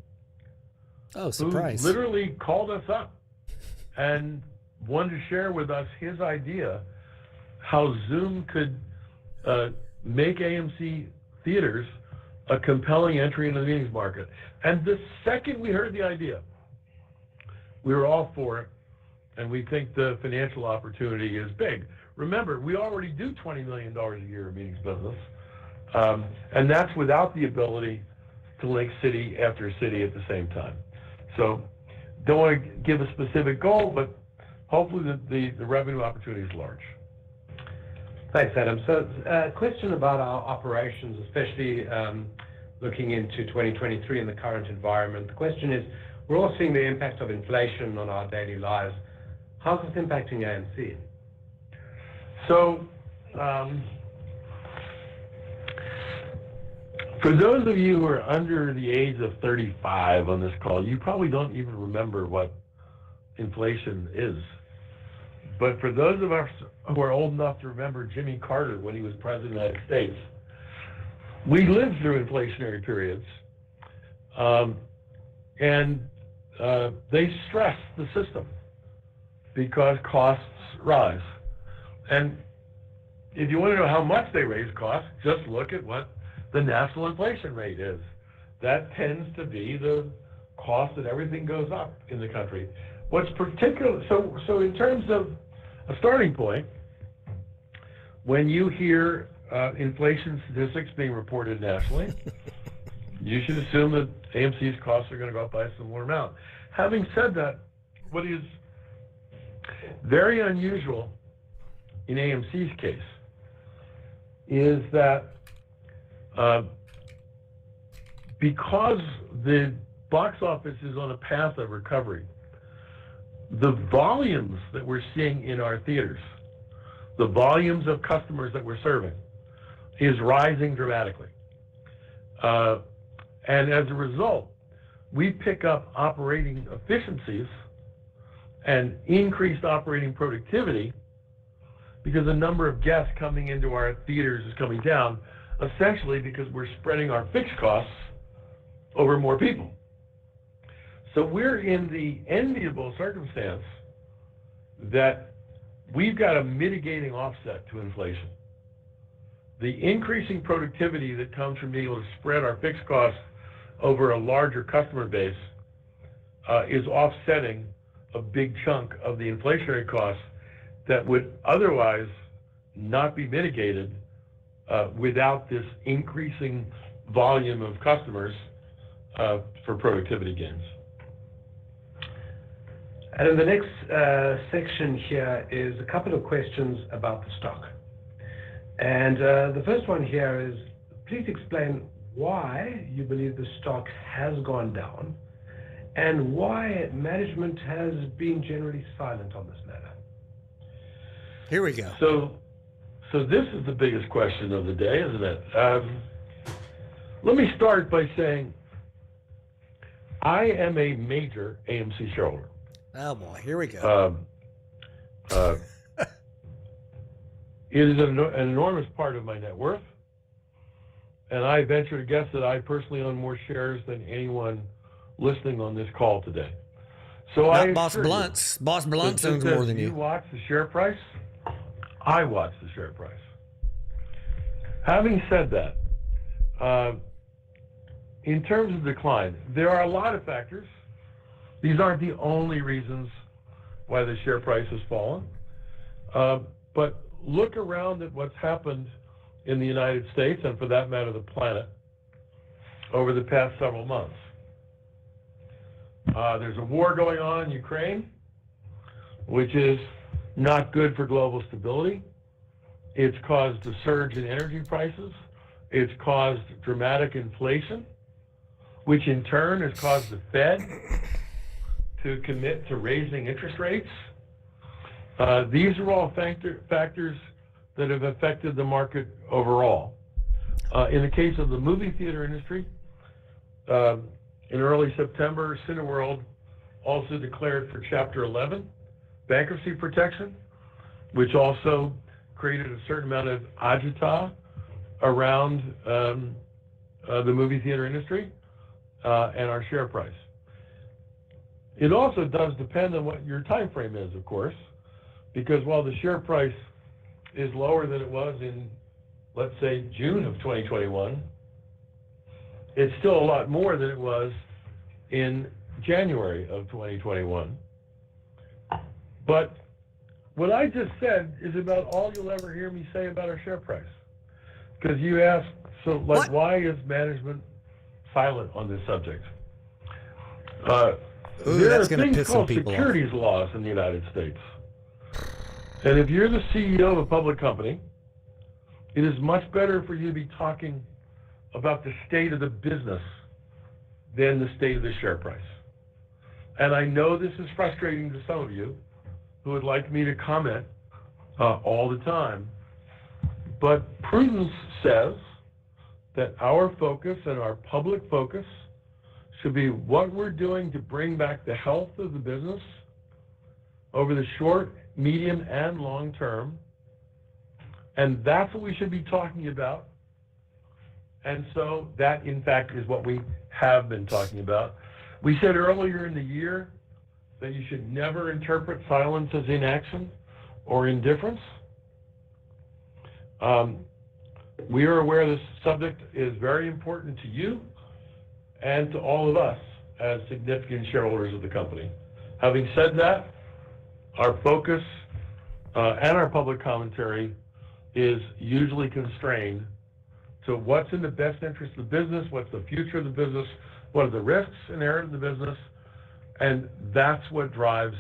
Oh, surprise. Who literally called us up and wanted to share with us his idea how Zoom could make AMC theaters a compelling entry into the meetings market. And the second we heard the idea, we were all for it, and we think the financial opportunity is big. Remember, we already do $20 million a year in meetings business, and that's without the ability to link city after city at the same time. So don't want to give a specific goal, but hopefully the revenue opportunity is large. Thanks, Adam. So a question about our operations, especially looking into 2023 in the current environment. The question is, we're all seeing the impact of inflation on our daily lives. How's this impacting AMC? So for those of you who are under the age of 35 on this call, you probably don't even remember what inflation is. But for those of us who are old enough to remember Jimmy Carter when he was president of the United States, we lived through inflationary periods, and they stress the system because costs rise. And if you want to know how much they raise costs, just look at what the national inflation rate is. That tends to be the cost that everything goes up in the country. What's particular, so in terms of a starting point, when you hear inflation statistics being reported nationally, you should assume that AMC's costs are going to go up by a similar amount. Having said that, what is very unusual in AMC's case is that because the box office is on a path of recovery, the volumes that we're seeing in our theaters, the volumes of customers that we're serving, is rising dramatically. And as a result, we pick up operating efficiencies and increased operating productivity because the number of guests coming into our theaters is coming down, essentially because we're spreading our fixed costs over more people. So we're in the enviable circumstance that we've got a mitigating offset to inflation. The increasing productivity that comes from being able to spread our fixed costs over a larger customer base is offsetting a big chunk of the inflationary costs that would otherwise not be mitigated without this increasing volume of customers for productivity gains. And in the next section here is a couple of questions about the stock. And the first one here is, please explain why you believe the stock has gone down and why management has been generally silent on this matter. Here we go. So this is the biggest question of the day, isn't it? Let me start by saying I am a major AMC shareholder. Oh boy, here we go. It is an enormous part of my net worth, and I venture to guess that I personally own more shares than anyone listening on this call today. So Not Boss Blunt's. Boss Blunt's owns more than you. you. Watch the share price. I watch the share price. Having said that, in terms of decline, there are a lot of factors. These aren't the only reasons why the share price has fallen. But look around at what's happened in the United States, and for that matter, the planet, over the past several months. There's a war going on in Ukraine, which is not good for global stability. It's caused a surge in energy prices. It's caused dramatic inflation, which in turn has caused the Fed to commit to raising interest rates. These are all factors that have affected the market overall. In the case of the movie theater industry, in early September, Cineworld also declared for Chapter 11 bankruptcy protection, which also created a certain amount of agita around the movie theater industry and our share price. It also does depend on what your time frame is, of course, because while the share price is lower than it was in, let's say, June of 2021, it's still a lot more than it was in January of 2021. But what I just said is about all you'll ever hear me say about our share price. Because you asked, so like, why is management silent on this subject? There are things called securities laws in the United States. And if you're the CEO of a public company, it is much better for you to be talking about the state of the business than the state of the share price. And I know this is frustrating to some of you who would like me to comment all the time, but prudence says that our focus and our public focus should be what we're doing to bring back the health of the business over the short, medium, and long term. And that's what we should be talking about. And so that, in fact, is what we have been talking about. We said earlier in the year that you should never interpret silence as inaction or indifference. We are aware this subject is very important to you and to all of us as significant shareholders of the company. Having said that, our focus and our public commentary is usually constrained to what's in the best interest of the business, what's the future of the business, what are the risks inherent in the business, and that's what drives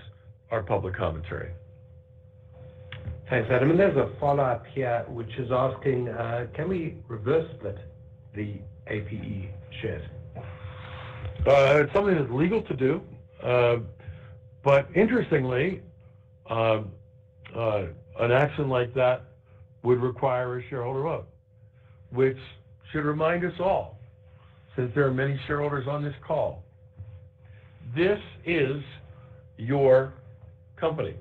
our public commentary. Thanks, Adam. And there's a follow-up here, which is asking, can we reverse split the APE shares? It's something that's legal to do, but interestingly, an action like that would require a shareholder vote, which should remind us all, since there are many shareholders on this call, this is your company.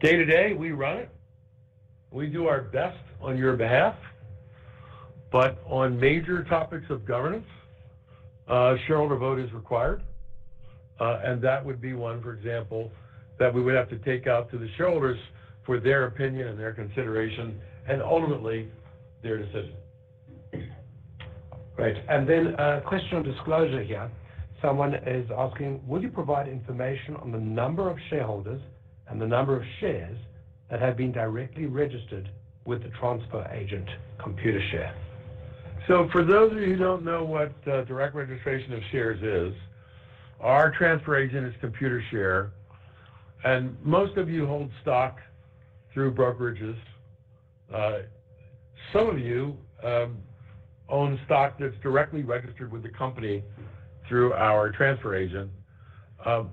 Day to day, we run it. We do our best on your behalf, but on major topics of governance, shareholder vote is required, and that would be one, for example, that we would have to take out to the shareholders for their opinion and their consideration, and ultimately their decision. Great. And then a question on disclosure here. Someone is asking, will you provide information on the number of shareholders and the number of shares that have been directly registered with the transfer agent, Computershare? So for those of you who don't know what direct registration of shares is, our transfer agent is Computershare, and most of you hold stock through brokerages. Some of you own stock that's directly registered with the company through our transfer agent. A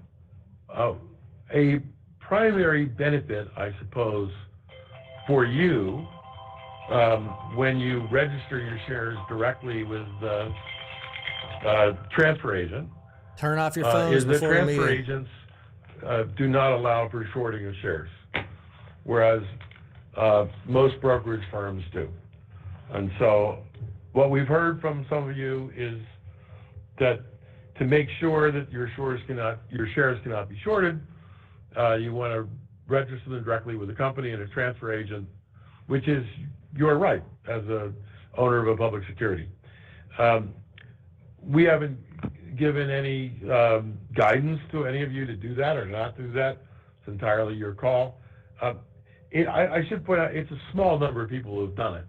primary benefit, I suppose, for you when you register your shares directly with the transfer agent, turn off your phones is that before the transfer meeting. agents do not allow for shorting of shares, whereas most brokerage firms do. And so what we've heard from some of you is that to make sure that your shares cannot be shorted, you want to register them directly with the company and a transfer agent, which is your right as a owner of a public security. We haven't given any guidance to any of you to do that or not do that. It's entirely your call. I should point out, it's a small number of people who have done it.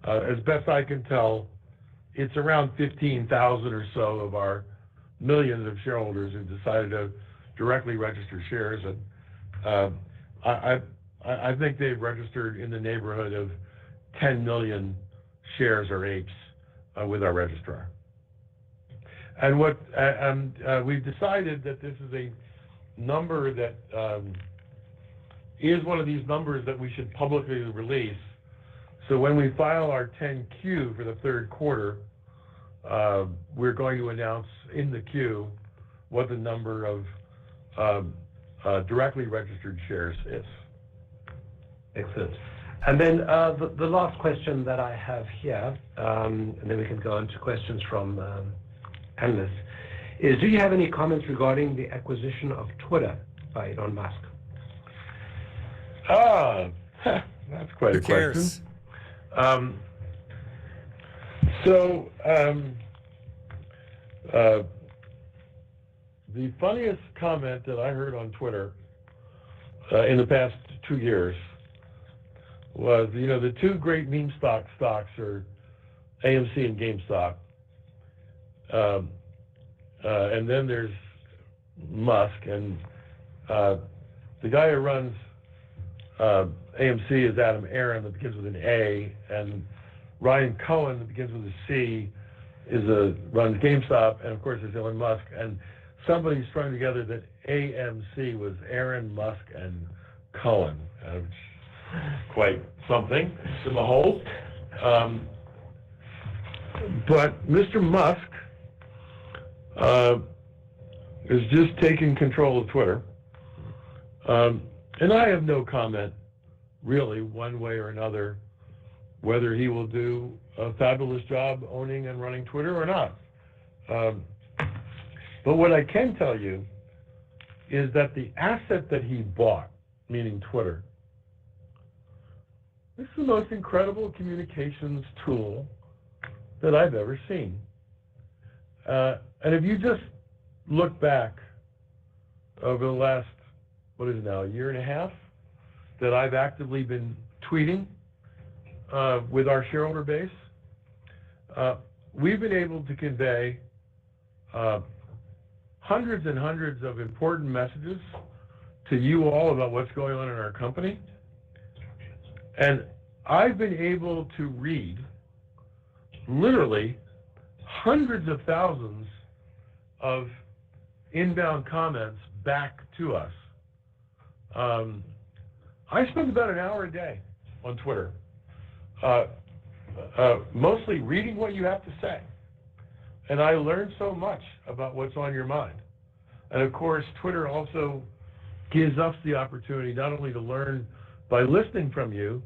As best I can tell, it's around 15,000 or so of our millions of shareholders who decided to directly register shares. And I think they've registered in the neighborhood of 10 million shares or APEs with our registrar. And we've decided that this is a number that is one of these numbers that we should publicly release. So when we file our 10Q for the third quarter, we're going to announce in the Q what the number of directly registered shares is. Excellent. And then the last question that I have here, and then we can go on to questions from analysts, is do you have any comments regarding the acquisition of Twitter by Elon Musk? That's quite a question. The funniest comment that I heard on Twitter in the past 2 years was, the two great meme stocks are AMC and GameStop. And then there's Musk, and the guy who runs AMC is Adam Aaron, that begins with an A, and Ryan Cohen, that begins with a C, runs GameStop, and of course there's Elon Musk, and somebody strung together that AMC was Aaron, Musk, and Cohen. Quite something to behold. But Mr. Musk is just taking control of Twitter. And I have no comment, really, one way or another, whether he will do a fabulous job owning and running Twitter or not. But what I can tell you is that the asset that he bought, meaning Twitter, this is the most incredible communications tool that I've ever seen. And if you just look back over the last, what is it now, a year and a half, that I've actively been tweeting with our shareholder base, we've been able to convey hundreds and hundreds of important messages to you all about what's going on in our company. And I've been able to read literally hundreds of thousands of inbound comments back to us. I spend about an hour a day on Twitter, mostly reading what you have to say. And I learn so much about what's on your mind. And of course, Twitter also gives us the opportunity not only to learn by listening from you,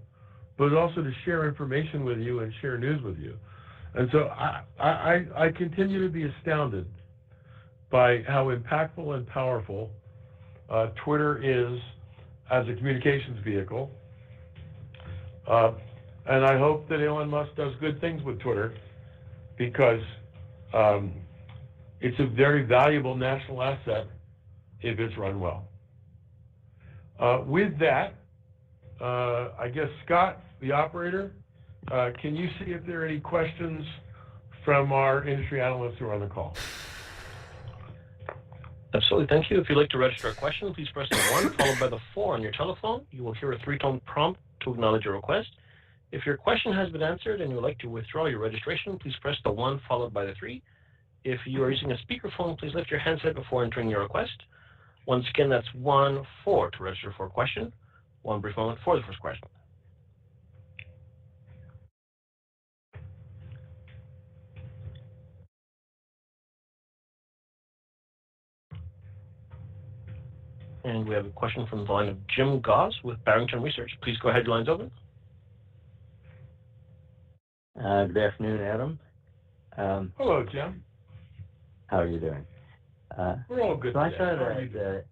but also to share information with you and share news with you. And so I continue to be astounded by how impactful and powerful Twitter is as a communications vehicle. And I hope that Elon Musk does good things with Twitter, because it's a very valuable national asset if it's run well. With that, I guess, Scott, the operator, can you see if there are any questions from our industry analysts who are on the call? Absolutely. Thank you. If you'd like to register a question, please press the 1 followed by the 4 on your telephone. You will hear a 3-tone prompt to acknowledge your request. If your question has been answered and you would like to withdraw your registration, please press the 1 followed by the 3. If you are using a speakerphone, please lift your handset before entering your request. Once again, that's 1-4 to register for a question. One brief moment for the first question. And we have a question from the line of Jim Goss with Barrington Research. Please go ahead, your line's open. Good afternoon, Adam. Hello, Jim. How are you doing? We're all good So I today. thought How are you doing?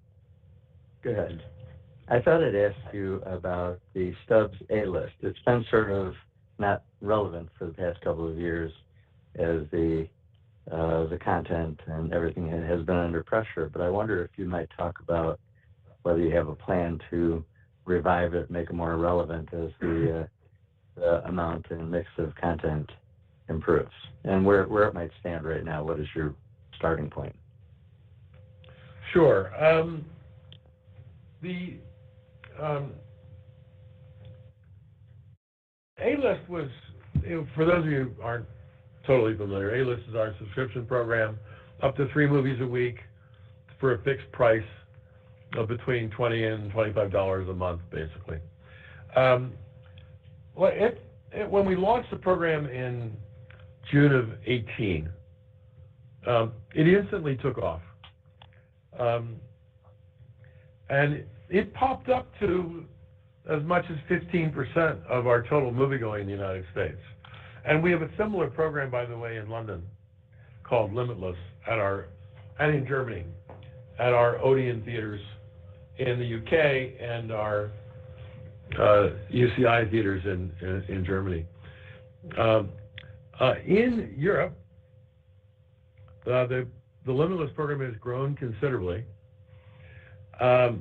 good. I thought I'd ask you about the Stubbs A-list. It's been sort of not relevant for the past couple of years as the content and everything has been under pressure, but I wonder if you might talk about whether you have a plan to revive it, make it more relevant as the amount and mix of content improves, and where it might stand right now. What is your starting point? Sure. The A-List was, for those of you who aren't totally familiar, A-List is our subscription program, up to 3 movies a week for a fixed price of between $20 and $25 a month, basically. When we launched the program in June of 18, it instantly took off. And it popped up to as much as 15% of our total moviegoing in the United States. And we have a similar program, by the way, in London called Limitless and in Germany at our Odeon theaters in the UK and our UCI theaters in Germany. In Europe, the Limitless program has grown considerably. Back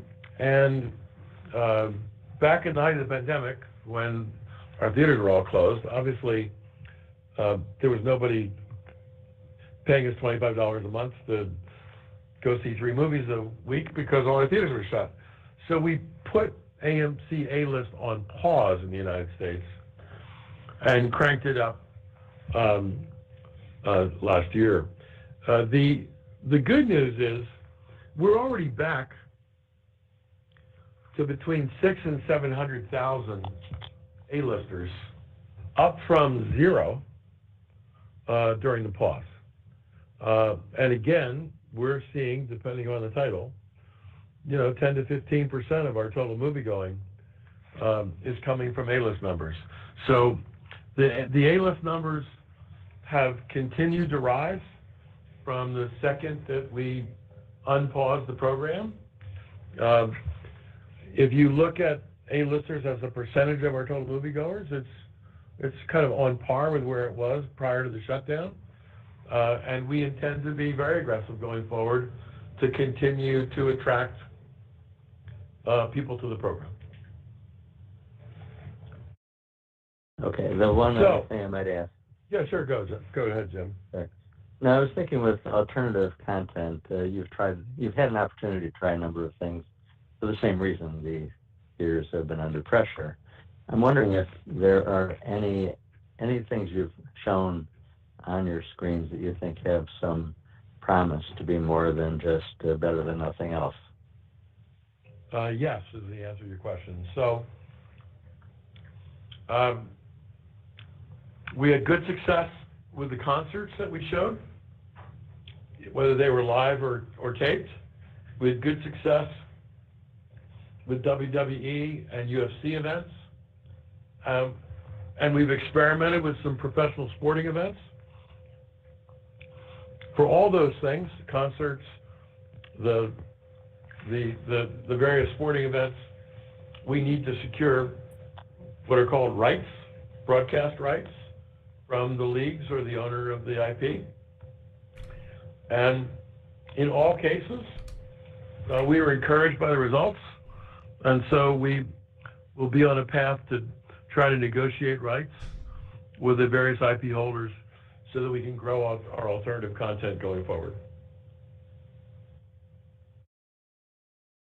in the height of the pandemic, when our theaters were all closed, obviously there was nobody paying us $25 a month to go see 3 movies a week because all our theaters were shut. So we put AMC A-List on pause in the United States and cranked it up last year. The good news is we're already back to between 600,000 and 700,000 A-listers, up from 0 during the pause. And again, we're seeing, depending on the title, 10 to 15% of our total moviegoing is coming from A-list members. So the A-list numbers have continued to rise from the second that we unpaused the program. If you look at A-listers as a percentage of our total moviegoers, it's kind of on par with where it was prior to the shutdown. And we intend to be very aggressive going forward to continue to attract people to the program. Okay, the one other thing I might ask. Yeah, sure, go ahead, Jim. Sure. Now, I was thinking with alternative content, you've had an opportunity to try a number of things for the same reason the theaters have been under pressure. I'm wondering if there are any things you've shown on your screens that you think have some promise to be more than just better than nothing else. Yes, is the answer to your question. So we had good success with the concerts that we showed, whether they were live or taped. We had good success with WWE and UFC events. And we've experimented with some professional sporting events. For all those things, concerts, the various sporting events, we need to secure what are called rights, broadcast rights, from the leagues or the owner of the IP. And in all cases, we were encouraged by the results. And so we will be on a path to try to negotiate rights with the various IP holders so that we can grow our alternative content going forward.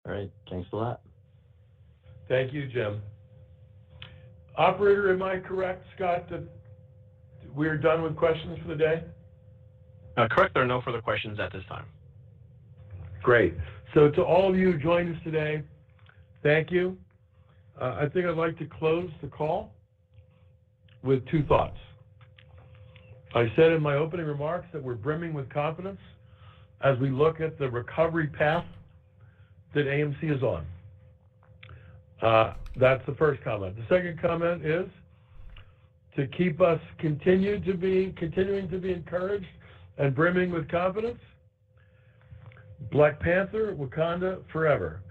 All right, thanks a lot. Thank you, Jim. Operator, am I correct, Scott, that we're done with questions for the day? Correct, there are no further questions at this time. Great. So to all of you who joined us today, thank you. I think I'd like to close the call with 2 thoughts. I said in my opening remarks that we're brimming with confidence as we look at the recovery path that AMC is on. That's the first comment. The second comment is to keep us continuing to be encouraged and brimming with confidence. Black Panther, Wakanda forever.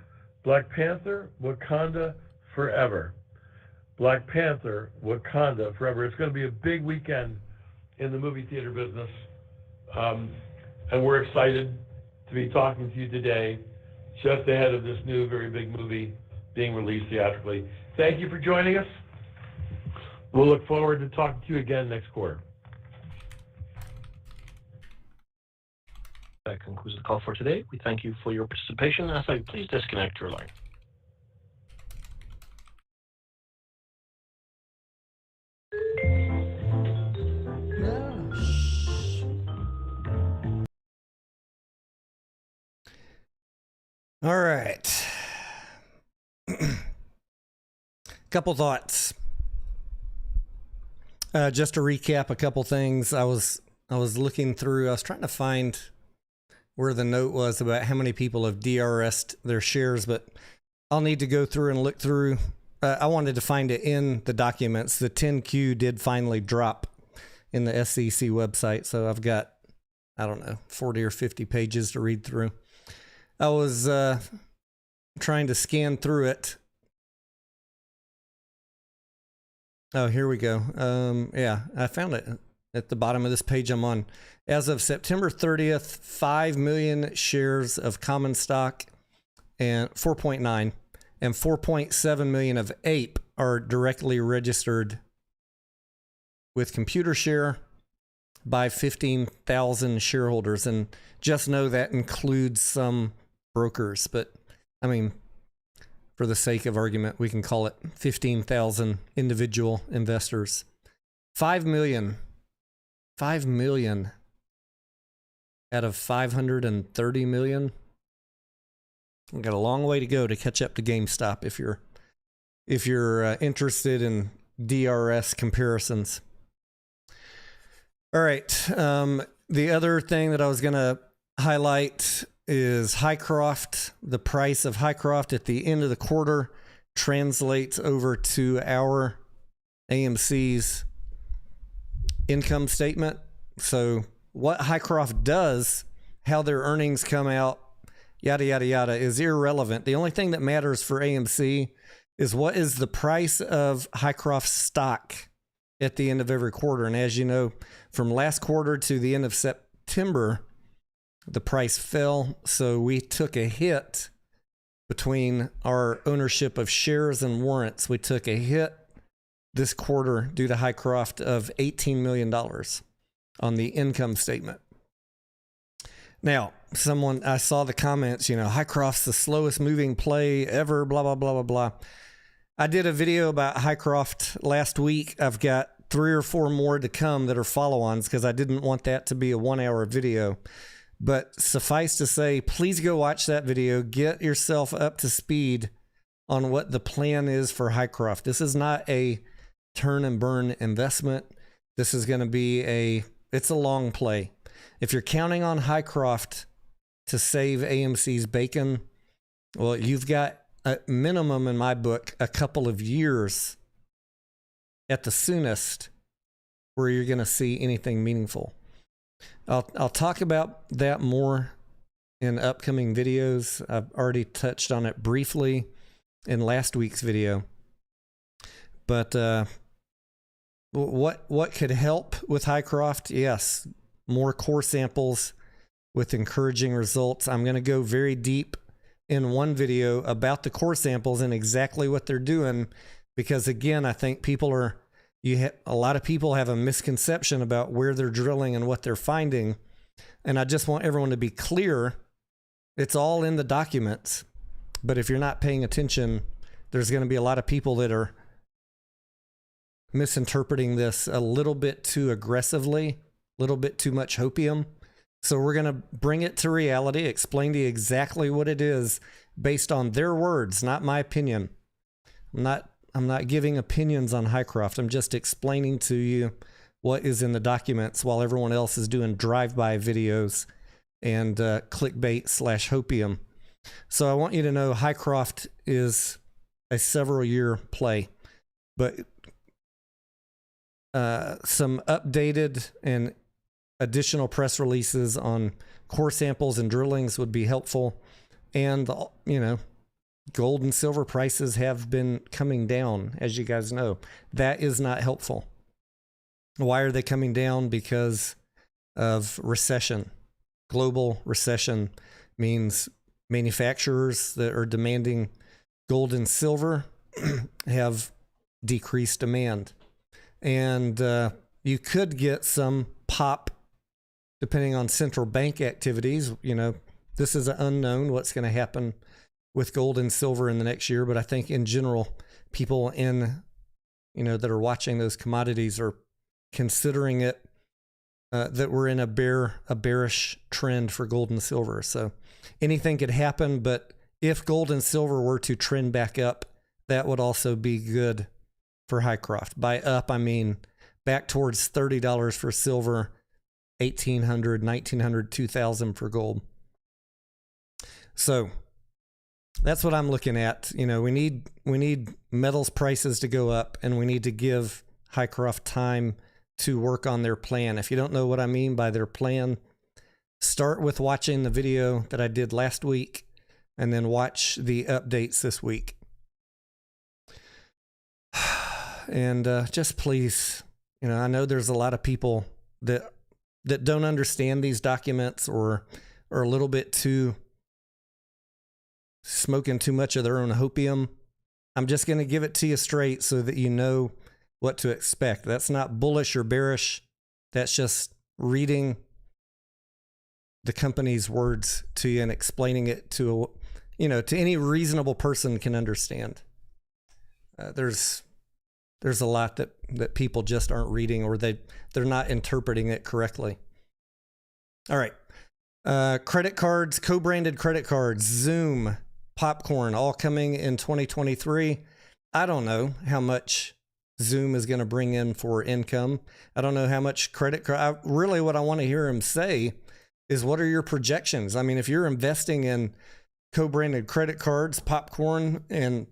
Black Panther, Wakanda forever. Black Panther, Wakanda forever. It's going to be a big weekend in the movie theater business. And we're excited to be talking to you today, just ahead of this new, very big movie being released theatrically. Thank you for joining us. We'll look forward to talking to you again next quarter. That concludes the call for today. We thank you for your participation. I ask that you please disconnect your line. All right. Couple thoughts. Just to recap a couple things. I was looking through. I was trying to find where the note was about how many people have DRS'd their shares, but I'll need to go through and look through. I wanted to find it in the documents. The 10Q did finally drop in the SEC website, so I've got, I don't know, 40 or 50 pages to read through. I was trying to scan through it. Oh, here we go. Yeah, I found it at the bottom of this page I'm on. As of September 30th, 5 million shares of common stock and 4.9 and 4.7 million of APE are directly registered with ComputerShare by 15,000 shareholders. And just know that includes some brokers, but I mean, for the sake of argument, we can call it 15,000 individual investors. 5 million out of 530 million. We've got a long way to go to catch up to GameStop if you're interested in DRS comparisons. All right. The other thing that I was going to highlight is Hycroft. The price of Hycroft at the end of the quarter translates over to our AMC's income statement. So what Hycroft does, how their earnings come out, yada, yada, yada, is irrelevant. The only thing that matters for AMC is what is the price of Hycroft stock at the end of every quarter. And as you know, from last quarter to the end of September, the price fell. So we took a hit between our ownership of shares and warrants. We took a hit this quarter due to Hycroft of $18 million on the income statement. Now, I saw the comments, Hycroft's the slowest moving play ever, blah, blah, blah, blah, blah. I did a video about Hycroft last week. I've got 3 or 4 more to come that are follow-ons because I didn't want that to be a 1-hour video. But suffice to say, please go watch that video. Get yourself up to speed on what the plan is for Hycroft. This is not a turn and burn investment. This is going to be it's a long play. If you're counting on Hycroft to save AMC's bacon, well, you've got a minimum, in my book, a couple of years at the soonest where you're going to see anything meaningful. I'll talk about that more in upcoming videos. I've already touched on it briefly in last week's video. But what could help with Hycroft? Yes, more core samples with encouraging results. I'm going to go very deep in one video about the core samples and exactly what they're doing, because again, I think a lot of people have a misconception about where they're drilling and what they're finding. And I just want everyone to be clear. It's all in the documents, but if you're not paying attention, there's going to be a lot of people that are misinterpreting this a little bit too aggressively, a little bit too much hopium. So we're going to bring it to reality, explain to you exactly what it is based on their words, not my opinion. I'm not giving opinions on Hycroft. I'm just explaining to you what is in the documents while everyone else is doing drive-by videos and clickbait/hopium. So I want you to know Hycroft is a several-year play, but some updated and additional press releases on core samples and drillings would be helpful. And, you know, gold and silver prices have been coming down, as you guys know. That is not helpful. Why are they coming down? Because of recession. Global recession means manufacturers that are demanding gold and silver have decreased demand. And you could get some pop depending on central bank activities. You know, this is an unknown what's going to happen with gold and silver in the next year. But I think in general, people in, you know, that are watching those commodities are considering it that we're in a bearish trend for gold and silver. So anything could happen, but if gold and silver were to trend back up, that would also be good for Hycroft. By up, I mean back towards $30 for silver, $1,800, $1,900, $2,000 for gold. So that's what I'm looking at. You know, we need metals prices to go up, and we need to give Hycroft time to work on their plan. If you don't know what I mean by their plan, start with watching the video that I did last week and then watch the updates this week. And just please, you know, I know there's a lot of people that don't understand these documents or are a little bit too smoking too much of their own opium. I'm just going to give it to you straight so that you know what to expect. That's not bullish or bearish. That's just reading the company's words to you and explaining it to to any reasonable person can understand. There's a lot that people just aren't reading, or they're not interpreting it correctly. All right. Credit cards, co-branded credit cards, Zoom, Popcorn, all coming in 2023. I don't know how much Zoom is going to bring in for income. I don't know how much credit card. Really, what I want to hear him say is, what are your projections? I mean, if you're investing in co-branded credit cards, Popcorn, and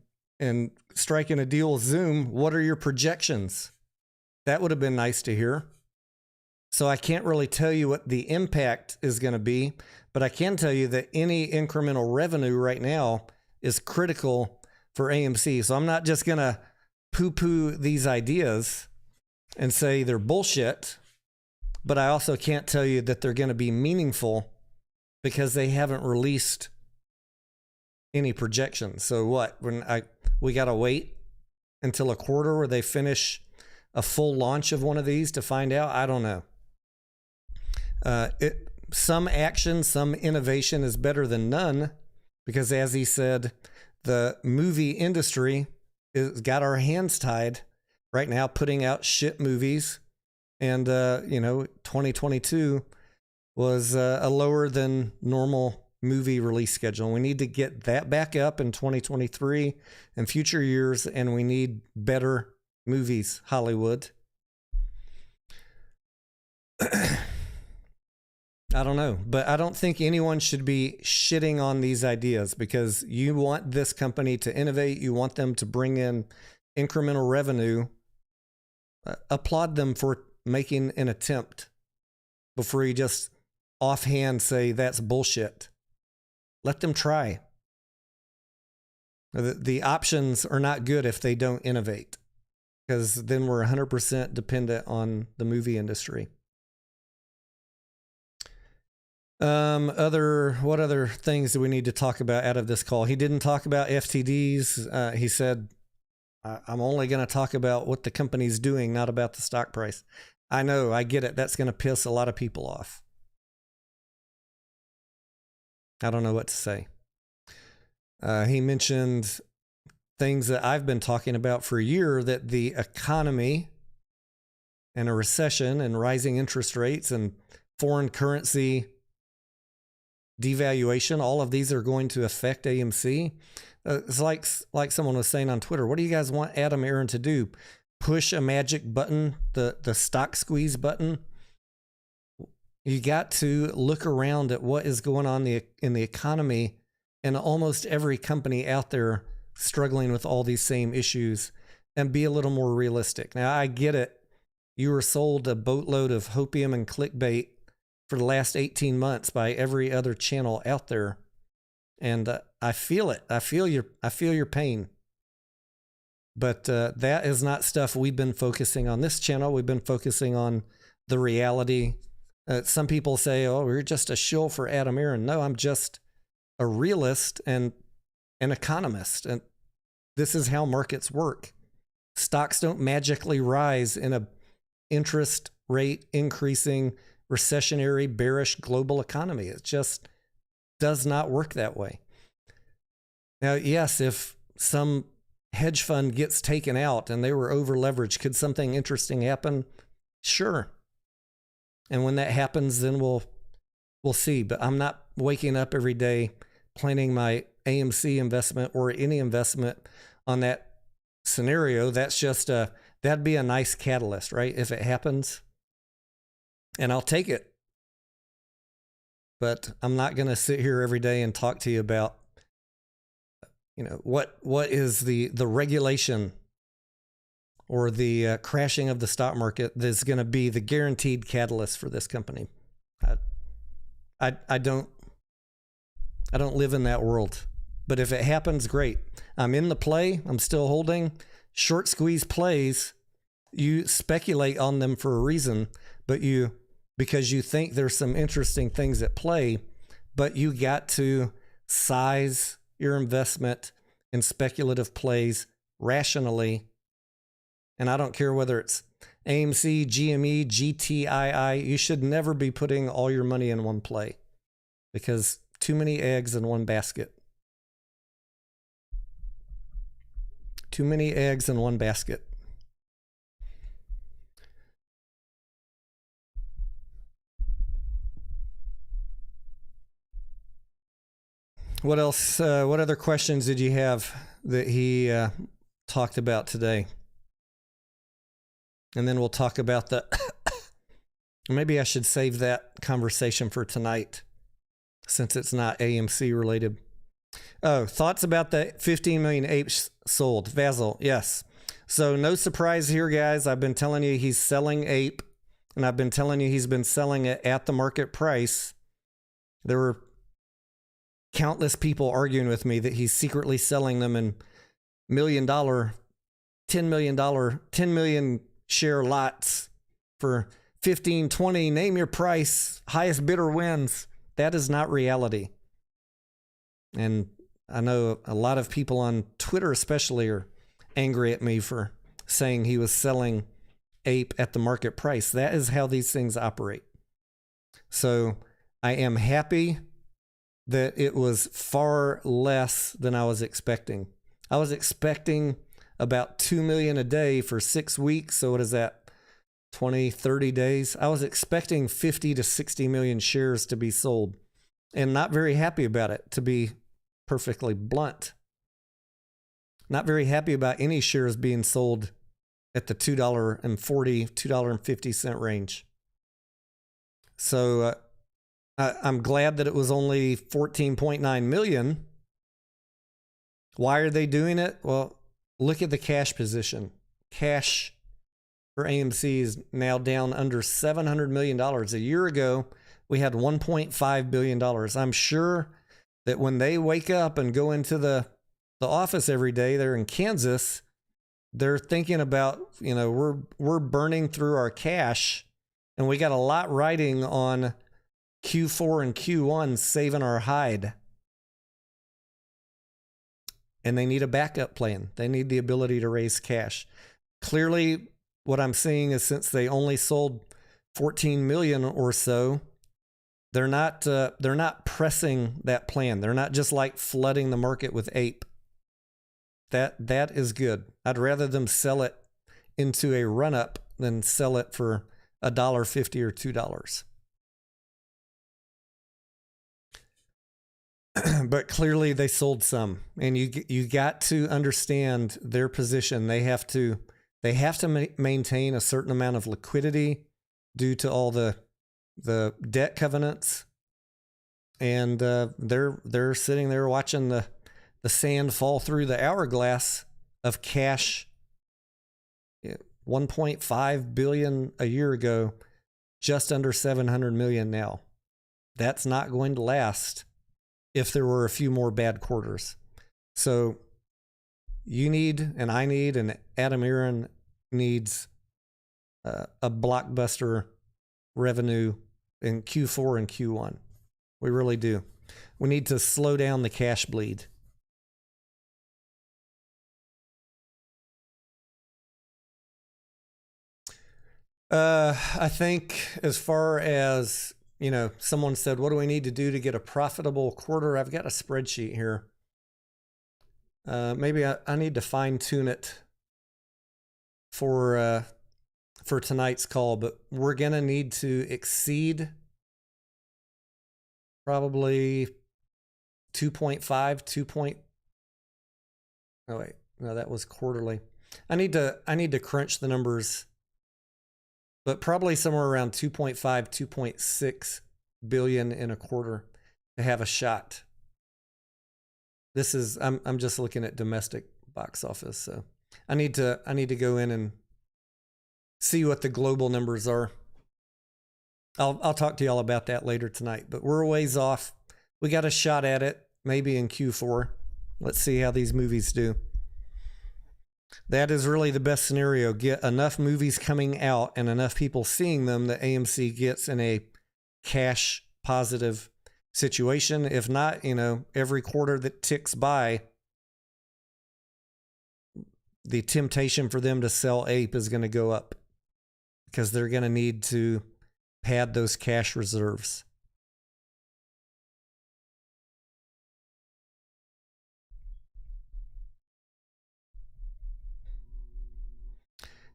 striking a deal with Zoom, what are your projections? That would have been nice to hear. So I can't really tell you what the impact is going to be, but I can tell you that any incremental revenue right now is critical for AMC. So I'm not just going to poo-poo these ideas and say they're bullshit, but I also can't tell you that they're going to be meaningful because they haven't released any projections. So what? We got to wait until a quarter where they finish a full launch of one of these to find out? I don't know. Some action, some innovation is better than none, because as he said, the movie industry has got our hands tied right now, putting out shit movies. And, 2022 was a lower than normal movie release schedule. We need to get that back up in 2023 and future years, and we need better movies, Hollywood. I don't know, but I don't think anyone should be shitting on these ideas, because you want this company to innovate. You want them to bring in incremental revenue. Applaud them for making an attempt before you just offhand say that's bullshit. Let them try. The options are not good if they don't innovate, because then we're 100% dependent on the movie industry. What other things do we need to talk about out of this call? He didn't talk about FTDs. He said, I'm only going to talk about what the company's doing, not about the stock price. I know, I get it. That's going to piss a lot of people off. I don't know what to say. He mentioned things that I've been talking about for a year, that the economy and a recession and rising interest rates and foreign currency devaluation, all of these are going to affect AMC. It's like someone was saying on Twitter, what do you guys want Adam Aaron to do? Push a magic button, the stock squeeze button? You got to look around at what is going on in the economy, and almost every company out there struggling with all these same issues, and be a little more realistic. Now, I get it. You were sold a boatload of hopium and clickbait for the last 18 months by every other channel out there. And I feel it. I feel your pain. But that is not stuff we've been focusing on this channel. We've been focusing on the reality. Some people say, oh, we're just a shill for Adam Aaron. No, I'm just a realist and an economist. And this is how markets work. Stocks don't magically rise in a interest rate increasing, recessionary, bearish global economy. It just does not work that way. Now, yes, if some hedge fund gets taken out and they were over leveraged, could something interesting happen? Sure. And when that happens, then we'll see. But I'm not waking up every day planning my AMC investment or any investment on that scenario. That's just that'd be a nice catalyst, right? If it happens, and I'll take it. But I'm not going to sit here every day and talk to you about, what is the regulation or the crashing of the stock market that's going to be the guaranteed catalyst for this company. I don't live in that world. But if it happens, great. I'm in the play. I'm still holding. Short squeeze plays, you speculate on them for a reason, but because you think there's some interesting things at play, but you got to size your investment in speculative plays rationally. And I don't care whether it's AMC, GME, GTII, you should never be putting all your money in one play because too many eggs in one basket. Too many eggs in one basket. What else? What other questions did you have that he talked about today? And then we'll talk about maybe I should save that conversation for tonight since it's not AMC related. Oh, thoughts about the 15 million apes sold. Vasil, yes. So no surprise here, guys. I've been telling you he's selling ape, and I've been telling you he's been selling it at the market price. There were countless people arguing with me that he's secretly selling them in $10 million share lots for 15, 20, name your price, highest bidder wins. That is not reality. And I know a lot of people on Twitter especially are angry at me for saying he was selling ape at the market price. That is how these things operate. So I am happy that it was far less than I was expecting. I was expecting about 2 million a day for 6 weeks. So what is that? 20, 30 days. I was expecting 50 to 60 million shares to be sold and not very happy about it, to be perfectly blunt. Not very happy about any shares being sold at the $2.40, $2.50 range. So I'm glad that it was only 14.9 million. Why are they doing it? Well, look at the cash position. Cash for AMC is now down under $700 million. A year ago, we had $1.5 billion. I'm sure that when they wake up and go into the office every day, they're in Kansas, they're thinking about, we're burning through our cash, and we got a lot riding on Q4 and Q1 saving our hide. And they need a backup plan. They need the ability to raise cash. Clearly, what I'm seeing is since they only sold 14 million or so, they're not pressing that plan. They're not just like flooding the market with ape. That is good. I'd rather them sell it into a run up than sell it for $1.50 or $2. But clearly they sold some, and you got to understand their position. They have to maintain a certain amount of liquidity due to all the debt covenants, and they're sitting there watching the sand fall through the hourglass of cash. 1.5 billion a year ago just under 700 million now. That's not going to last if there were a few more bad quarters. So you need, and I need, and Adam Aaron needs a blockbuster revenue in Q4 and Q1. We really do. We need to slow down the cash bleed. I think as far as, you know, someone said, what do we need to do to get a profitable quarter? I've got a spreadsheet here. Maybe I need to fine tune it for tonight's call, but we're going to need to exceed probably 2.5, oh wait, no, that was quarterly. I need to crunch the numbers, but probably somewhere around 2.5, 2.6 billion in a quarter to have a shot. This is, I'm just looking at domestic box office, so I need to go in and see what the global numbers are. I'll talk to y'all about that later tonight, but we're a ways off. We got a shot at it, maybe in Q4. Let's see how these movies do. That is really the best scenario. Get enough movies coming out and enough people seeing them that AMC gets in a cash positive situation. If not, you know, every quarter that ticks by, the temptation for them to sell APE is going to go up because they're going to need to pad those cash reserves.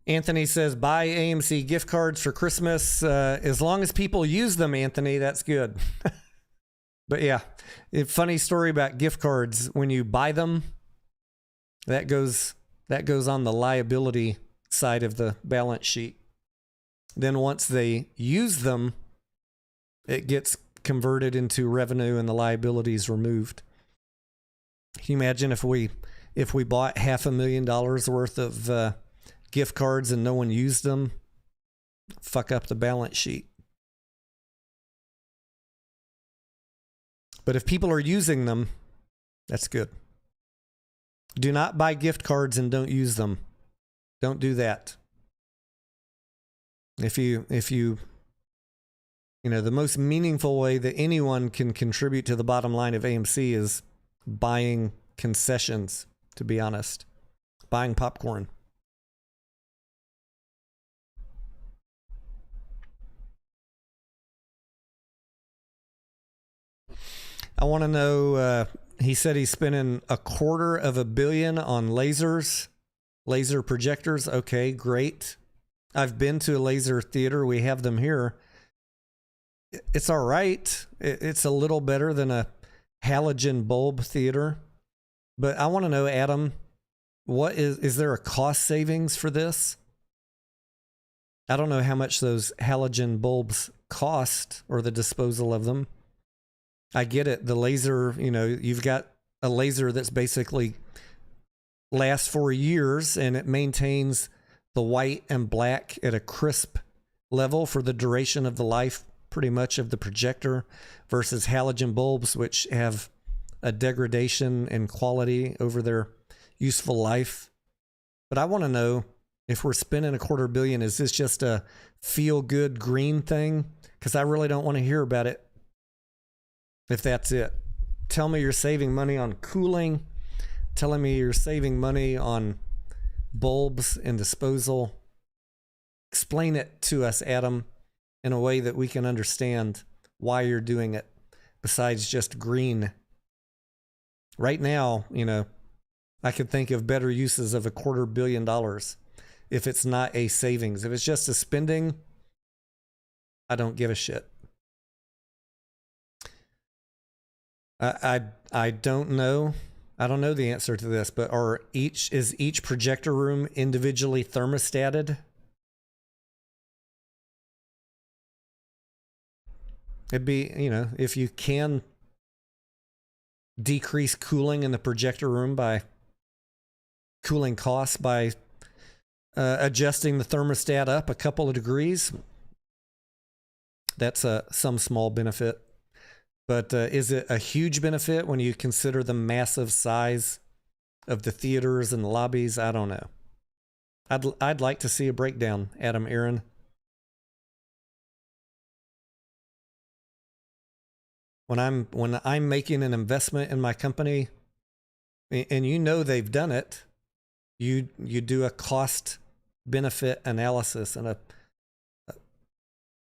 Anthony says, buy AMC gift cards for Christmas. As long as people use them, Anthony, that's good. But yeah, funny story about gift cards. When you buy them, that goes on the liability side of the balance sheet. Then once they use them, it gets converted into revenue and the liability is removed. Can you imagine if we bought $500,000 worth of gift cards and no one used them? Fuck up the balance sheet. But if people are using them, that's good. Do not buy gift cards and don't use them. Don't do that. If you know, the most meaningful way that anyone can contribute to the bottom line of AMC is buying concessions, to be honest. Buying popcorn. I want to know, he said he's spending $250 million on lasers, laser projectors. Okay, great. I've been to a laser theater. We have them here. It's all right. It's a little better than a halogen bulb theater. But I want to know, Adam, what is there a cost savings for this? I don't know how much those halogen bulbs cost or the disposal of them. I get it. The laser, you know, you've got a laser that's basically lasts for years and it maintains the white and black at a crisp level for the duration of the life, pretty much, of the projector, versus halogen bulbs, which have a degradation in quality over their useful life. But I want to know, if we're spending $250 million, is this just a feel-good green thing? Because I really don't want to hear about it if that's it. Tell me you're saving money on cooling, telling me you're saving money on bulbs and disposal. Explain it to us, Adam, in a way that we can understand why you're doing it, besides just green. Right now, you know, I could think of better uses of $250 million if it's not a savings. If it's just a spending, I don't give a shit. I don't know. I don't know the answer to this, but is each projector room individually thermostated? It'd be, you know, if you can decrease cooling in the projector room by cooling costs by adjusting the thermostat up a couple of degrees, That's some small benefit. But is it a huge benefit when you consider the massive size of the theaters and the lobbies? I don't know. I'd like to see a breakdown, Adam Aaron. When I'm making an investment in my company, and you know they've done it, you do a cost benefit analysis, and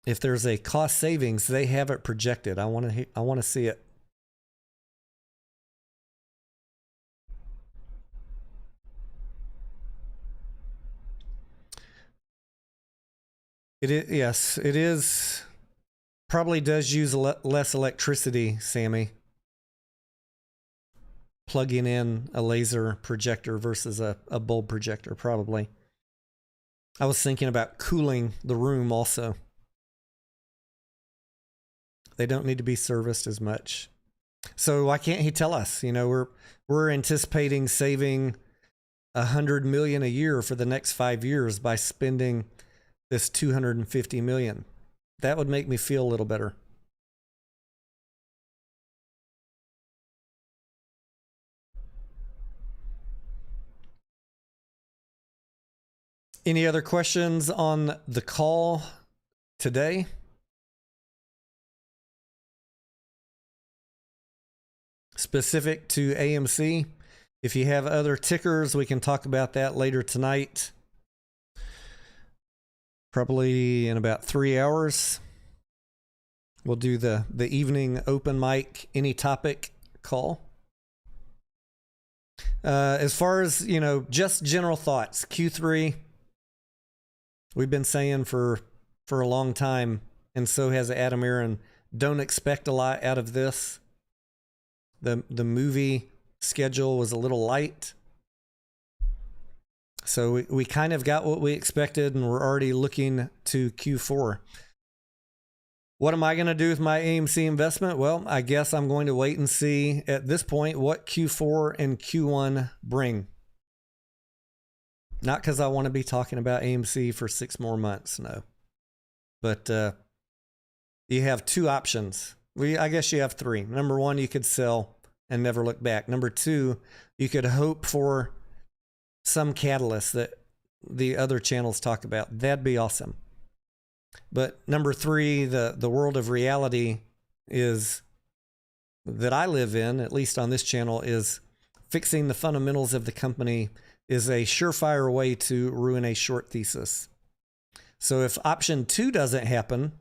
if there's a cost savings, they have it projected. I want to see it. It is, yes, it is. Probably does use less electricity, Sammy. Plugging in a laser projector versus a bulb projector, probably. I was thinking about cooling the room also. They don't need to be serviced as much. So why can't he tell us? You know, we're anticipating saving $100 million a year for the next 5 years by spending this $250 million. That would make me feel a little better. Any other questions on the call today? Specific to AMC. If you have other tickers, we can talk about that later tonight. Probably in about 3 hours. We'll do the evening open mic, any topic call. As far as, you know, just general thoughts, Q3, we've been saying for a long time, and so has Adam Aaron, don't expect a lot out of this. The movie schedule was a little light. So we kind of got what we expected, and we're already looking to Q4. What am I going to do with my AMC investment? Well, I guess I'm going to wait and see at this point what Q4 and Q1 bring. Not because I want to be talking about AMC for 6 more months, no. But you have 2 options. I guess you have 3. Number 1, you could sell and never look back. Number 2, you could hope for some catalyst that the other channels talk about. That'd be awesome. But number 3, the world of reality is that I live in, at least on this channel, is fixing the fundamentals of the company is a surefire way to ruin a short thesis. So if option 2 doesn't happen,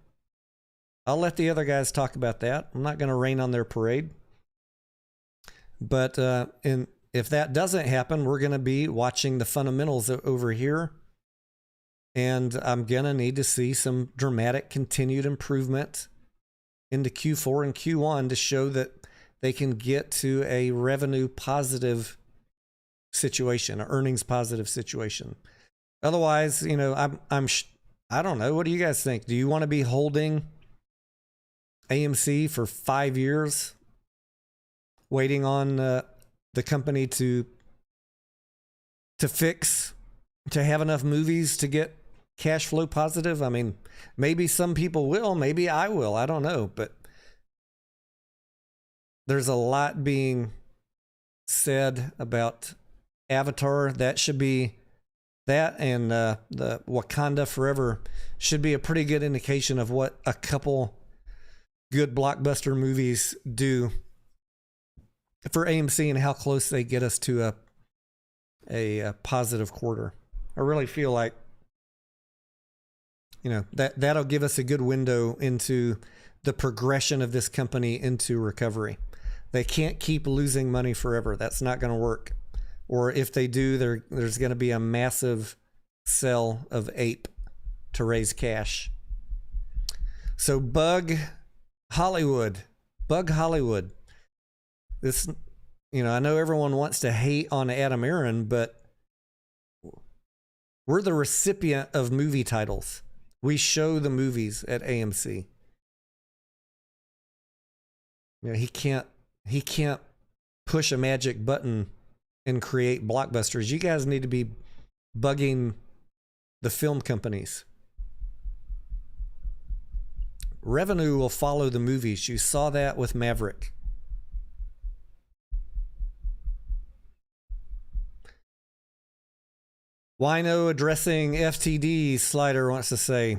I'll let the other guys talk about that. I'm not going to rain on their parade. But if that doesn't happen, we're going to be watching the fundamentals over here. And I'm going to need to see some dramatic continued improvement into Q4 and Q1 to show that they can get to a revenue positive situation, an earnings positive situation. Otherwise, you know, I don't know. What do you guys think? Do you want to be holding AMC for 5 years, waiting on the company to fix, to have enough movies to get cash flow positive? I mean, maybe some people will, maybe I will, I don't know, but there's a lot being said about Avatar. That should be, that and the Wakanda Forever should be a pretty good indication of what a couple good blockbuster movies do for AMC and how close they get us to a positive quarter. I really feel like, you know, that'll give us a good window into the progression of this company into recovery. They can't keep losing money forever. That's not going to work. Or if they do, there's going to be a massive sell of APE to raise cash. So Bug Hollywood. This, you know, I know everyone wants to hate on Adam Aaron, but we're the recipient of movie titles. We show the movies at AMC. You know, he can't push a magic button and create blockbusters. You guys need to be bugging the film companies. revenue will follow the movies. You saw that with Maverick. Wino addressing FTD, Slider wants to say.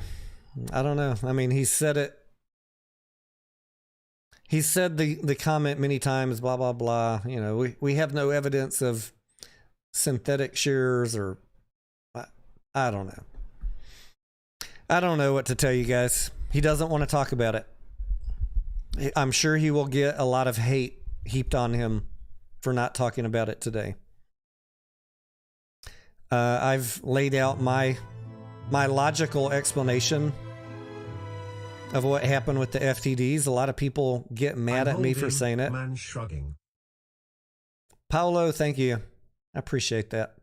I don't know. I mean, he said it. He said the comment many times, blah, blah, blah. You know, we have no evidence of synthetic shares or I don't know. I don't know what to tell you guys. He doesn't want to talk about it. I'm sure he will get a lot of hate heaped on him for not talking about it today. I've laid out my logical explanation of what happened with the FTDs. A lot of people get mad at me for saying it. Man shrugging. Paolo, thank you. I appreciate that.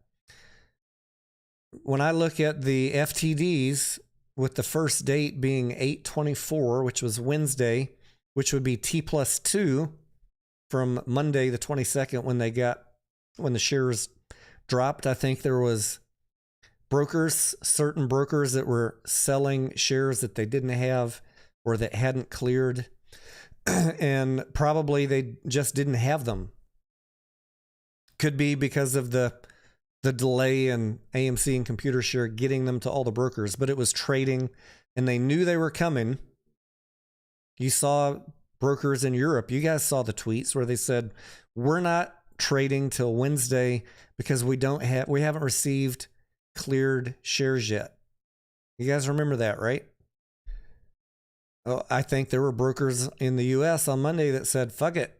When I look at the FTDs with the first date being 8/24, which was Wednesday, which would be T+2 from Monday the 22nd when the shares dropped. I think there was certain brokers that were selling shares that they didn't have or that hadn't cleared, and probably they just didn't have them. Could be because of the delay in AMC and ComputerShare getting them to all the brokers, but it was trading and they knew they were coming. You saw brokers in Europe. You guys saw the tweets where they said, we're not trading till Wednesday because we haven't received cleared shares yet. You guys remember that, right? Oh, I think there were brokers in the US on Monday that said, fuck it.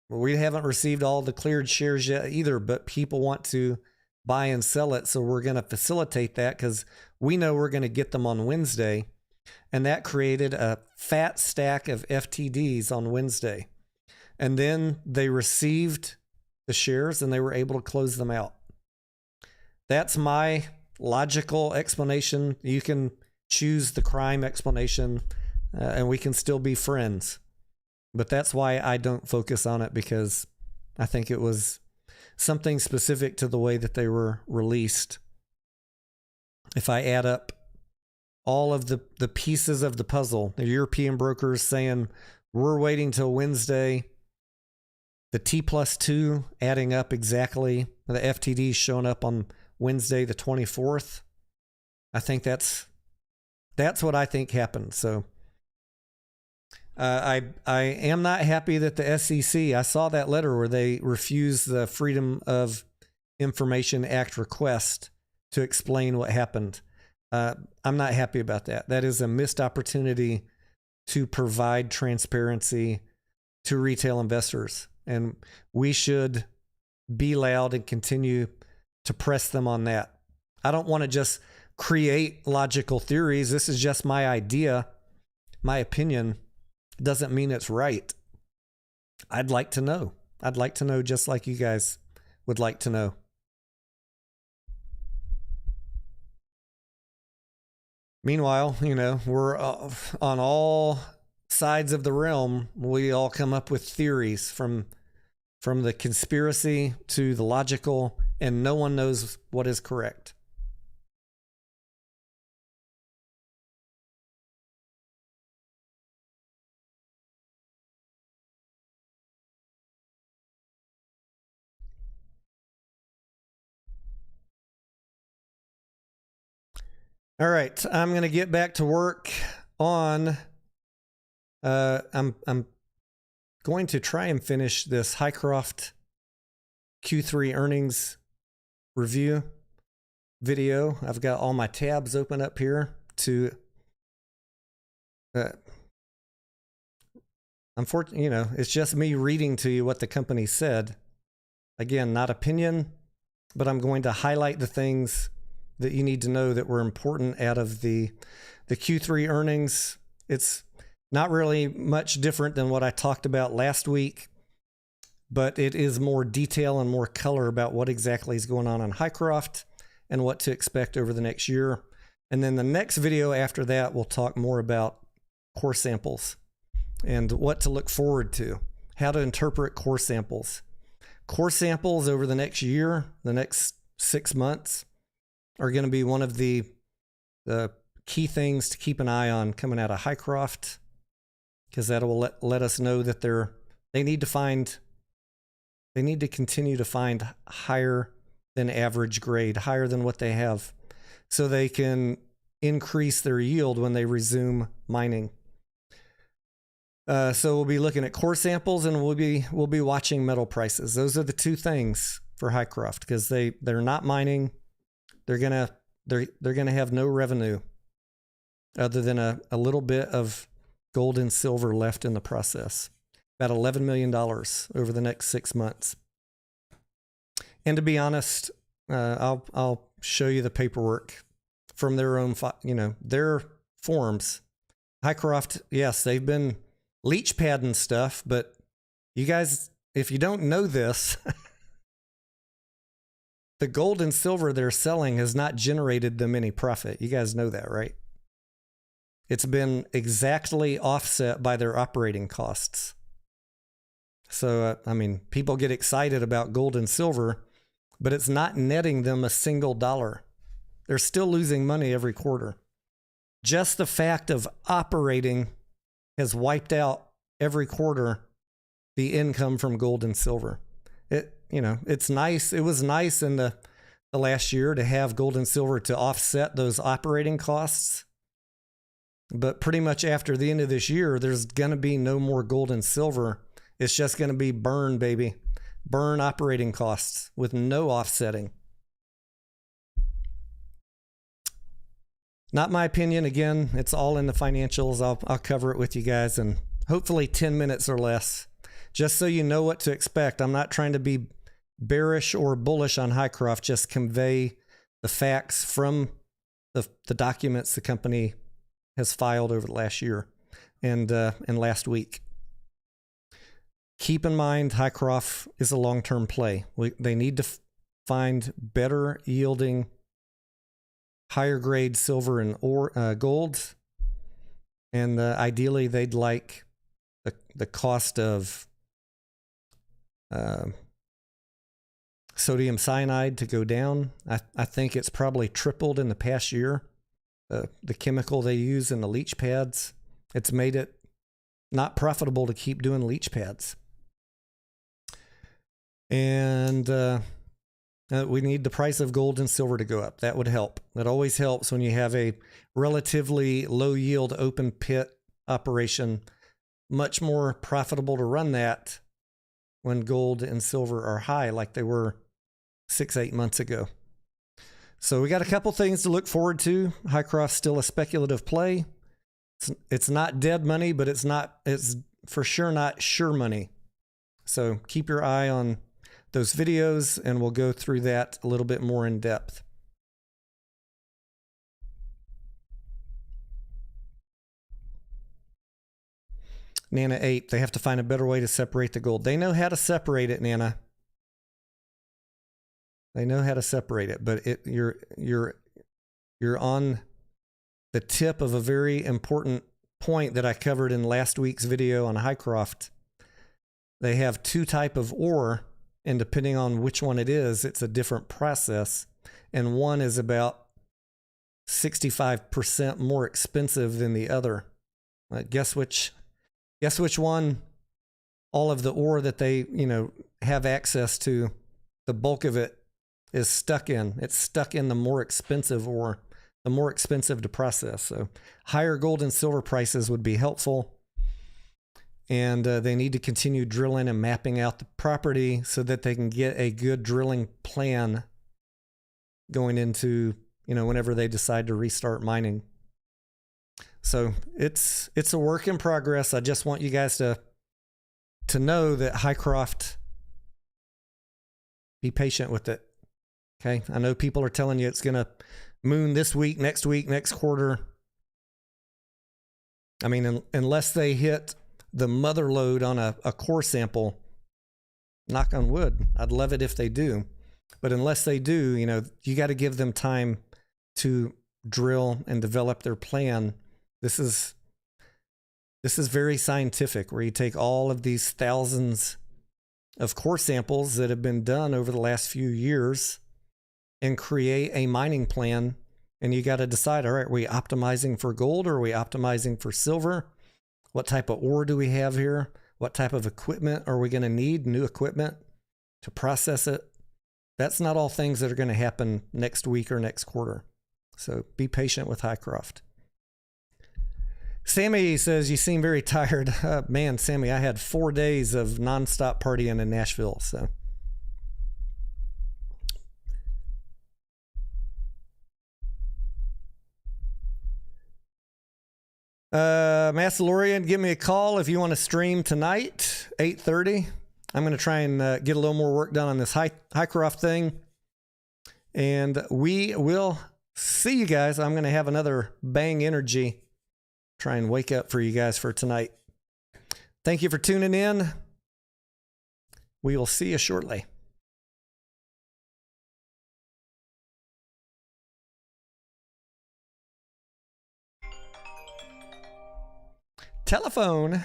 Well, we haven't received all the cleared shares yet either, but people want to buy and sell it. So we're going to facilitate that because we know we're going to get them on Wednesday. And that created a fat stack of FTDs on Wednesday. And then they received the shares and they were able to close them out. That's my logical explanation. You can choose the crime explanation and we can still be friends. But that's why I don't focus on it, because I think it was something specific to the way that they were released. If I add up all of the pieces of the puzzle, the European brokers saying, we're waiting till Wednesday, the T+2 adding up exactly, the FTD showing up on Wednesday the 24th, I think that's what I think happened. So I am not happy that the SEC, I saw that letter where they refused the Freedom of Information Act request to explain what happened. I'm not happy about that. That is a missed opportunity to provide transparency to retail investors. And we should be loud and continue to press them on that. I don't want to just create logical theories. This is just my idea, my opinion. Doesn't mean it's right. I'd like to know. I'd like to know just like you guys would like to know. Meanwhile, we're on all sides of the realm. We all come up with theories from the conspiracy to the logical, and no one knows what is correct. All right, I'm going to get back to work on, I'm going to try and finish this Hycroft Q3 earnings review video. I've got all my tabs open up here to, unfortunately, it's just me reading to you what the company said. Again, not opinion, but I'm going to highlight the things that you need to know that were important out of the Q3 earnings. It's not really much different than what I talked about last week, but it is more detail and more color about what exactly is going on Hycroft and what to expect over the next year. And then the next video after that, we'll talk more about core samples and what to look forward to, how to interpret core samples. Core samples over the next year, the next 6 months, are going to be one of the key things to keep an eye on coming out of Hycroft, because that will let us know that they need to continue to find higher than average grade, higher than what they have, so they can increase their yield when they resume mining. So we'll be looking at core samples, and we'll be watching metal prices. Those are the two things for Hycroft, because they're not mining. They're gonna have no revenue other than a little bit of gold and silver left in the process. About $11 million over the next 6 months. And to be honest, I'll show you the paperwork from their own, their forms. Hycroft, yes, they've been leach padding stuff, but you guys, if you don't know this, the gold and silver they're selling has not generated them any profit. You guys know that, right? It's been exactly offset by their operating costs. So, people get excited about gold and silver, but it's not netting them a single dollar. They're still losing money every quarter. Just the fact of operating has wiped out every quarter the income from gold and silver. It's nice. It was nice in the last year to have gold and silver to offset those operating costs. But pretty much after the end of this year, there's going to be no more gold and silver. It's just going to be burn, baby. Burn operating costs with no offsetting. Not my opinion. Again, it's all in the financials. I'll cover it with you guys in hopefully 10 minutes or less, just so you know what to expect. I'm not trying to be bearish or bullish on Hycroft, just convey the facts from the documents the company has filed over the last year and last week. Keep in mind, Hycroft is a long-term play. They need to find better yielding, higher grade silver and gold, and ideally they'd like the cost of sodium cyanide to go down. I think it's probably tripled in the past year. The chemical they use in the leach pads, it's made it not profitable to keep doing leach pads. And we need the price of gold and silver to go up. That would help. It always helps when you have a relatively low yield open pit operation. Much more profitable to run that when gold and silver are high, like they were 6-8 months ago. So we got a couple things to look forward to. Hycroft's still a speculative play. It's not dead money, but it's for sure not sure money. So keep your eye on those videos, and we'll go through that a little bit more in depth. Nana 8, they have to find a better way to separate the gold. They know how to separate it, Nana. They know how to separate it, but you're on the tip of a very important point that I covered in last week's video on Hycroft. They have two types of ore, and depending on which one it is, it's a different process. And one is about 65% more expensive than the other. Guess which one? All of the ore that they, have access to, the bulk of it is stuck in. It's stuck in the more expensive ore, the more expensive to process. So higher gold and silver prices would be helpful. And they need to continue drilling and mapping out the property so that they can get a good drilling plan going into, whenever they decide to restart mining. So it's a work in progress. I just want you guys to know that Hycroft, be patient with it. Okay. I know people are telling you it's going to moon this week, next quarter. Unless they hit the mother load on a core sample, knock on wood, I'd love it if they do. But unless they do, you got to give them time to drill and develop their plan. This is very scientific, where you take all of these thousands of core samples that have been done over the last few years and create a mining plan And you got to decide, all right, are we optimizing for gold or are we optimizing for silver? What type of ore do we have here? What type of equipment are we going to need? New equipment to process it? That's not all things that are going to happen next week or next quarter. So be patient with Highcroft. Sammy says, you seem very tired. Man, Sammy, I had 4 days of nonstop partying in Nashville. So Massalorian, give me a call if you want to stream tonight, 8:30. I'm going to try and get a little more work done on this Highcroft thing. And we will see you guys. I'm going to have another Bang Energy. Try and wake up for you guys for tonight. Thank you for tuning in. We will see you shortly. Telephone.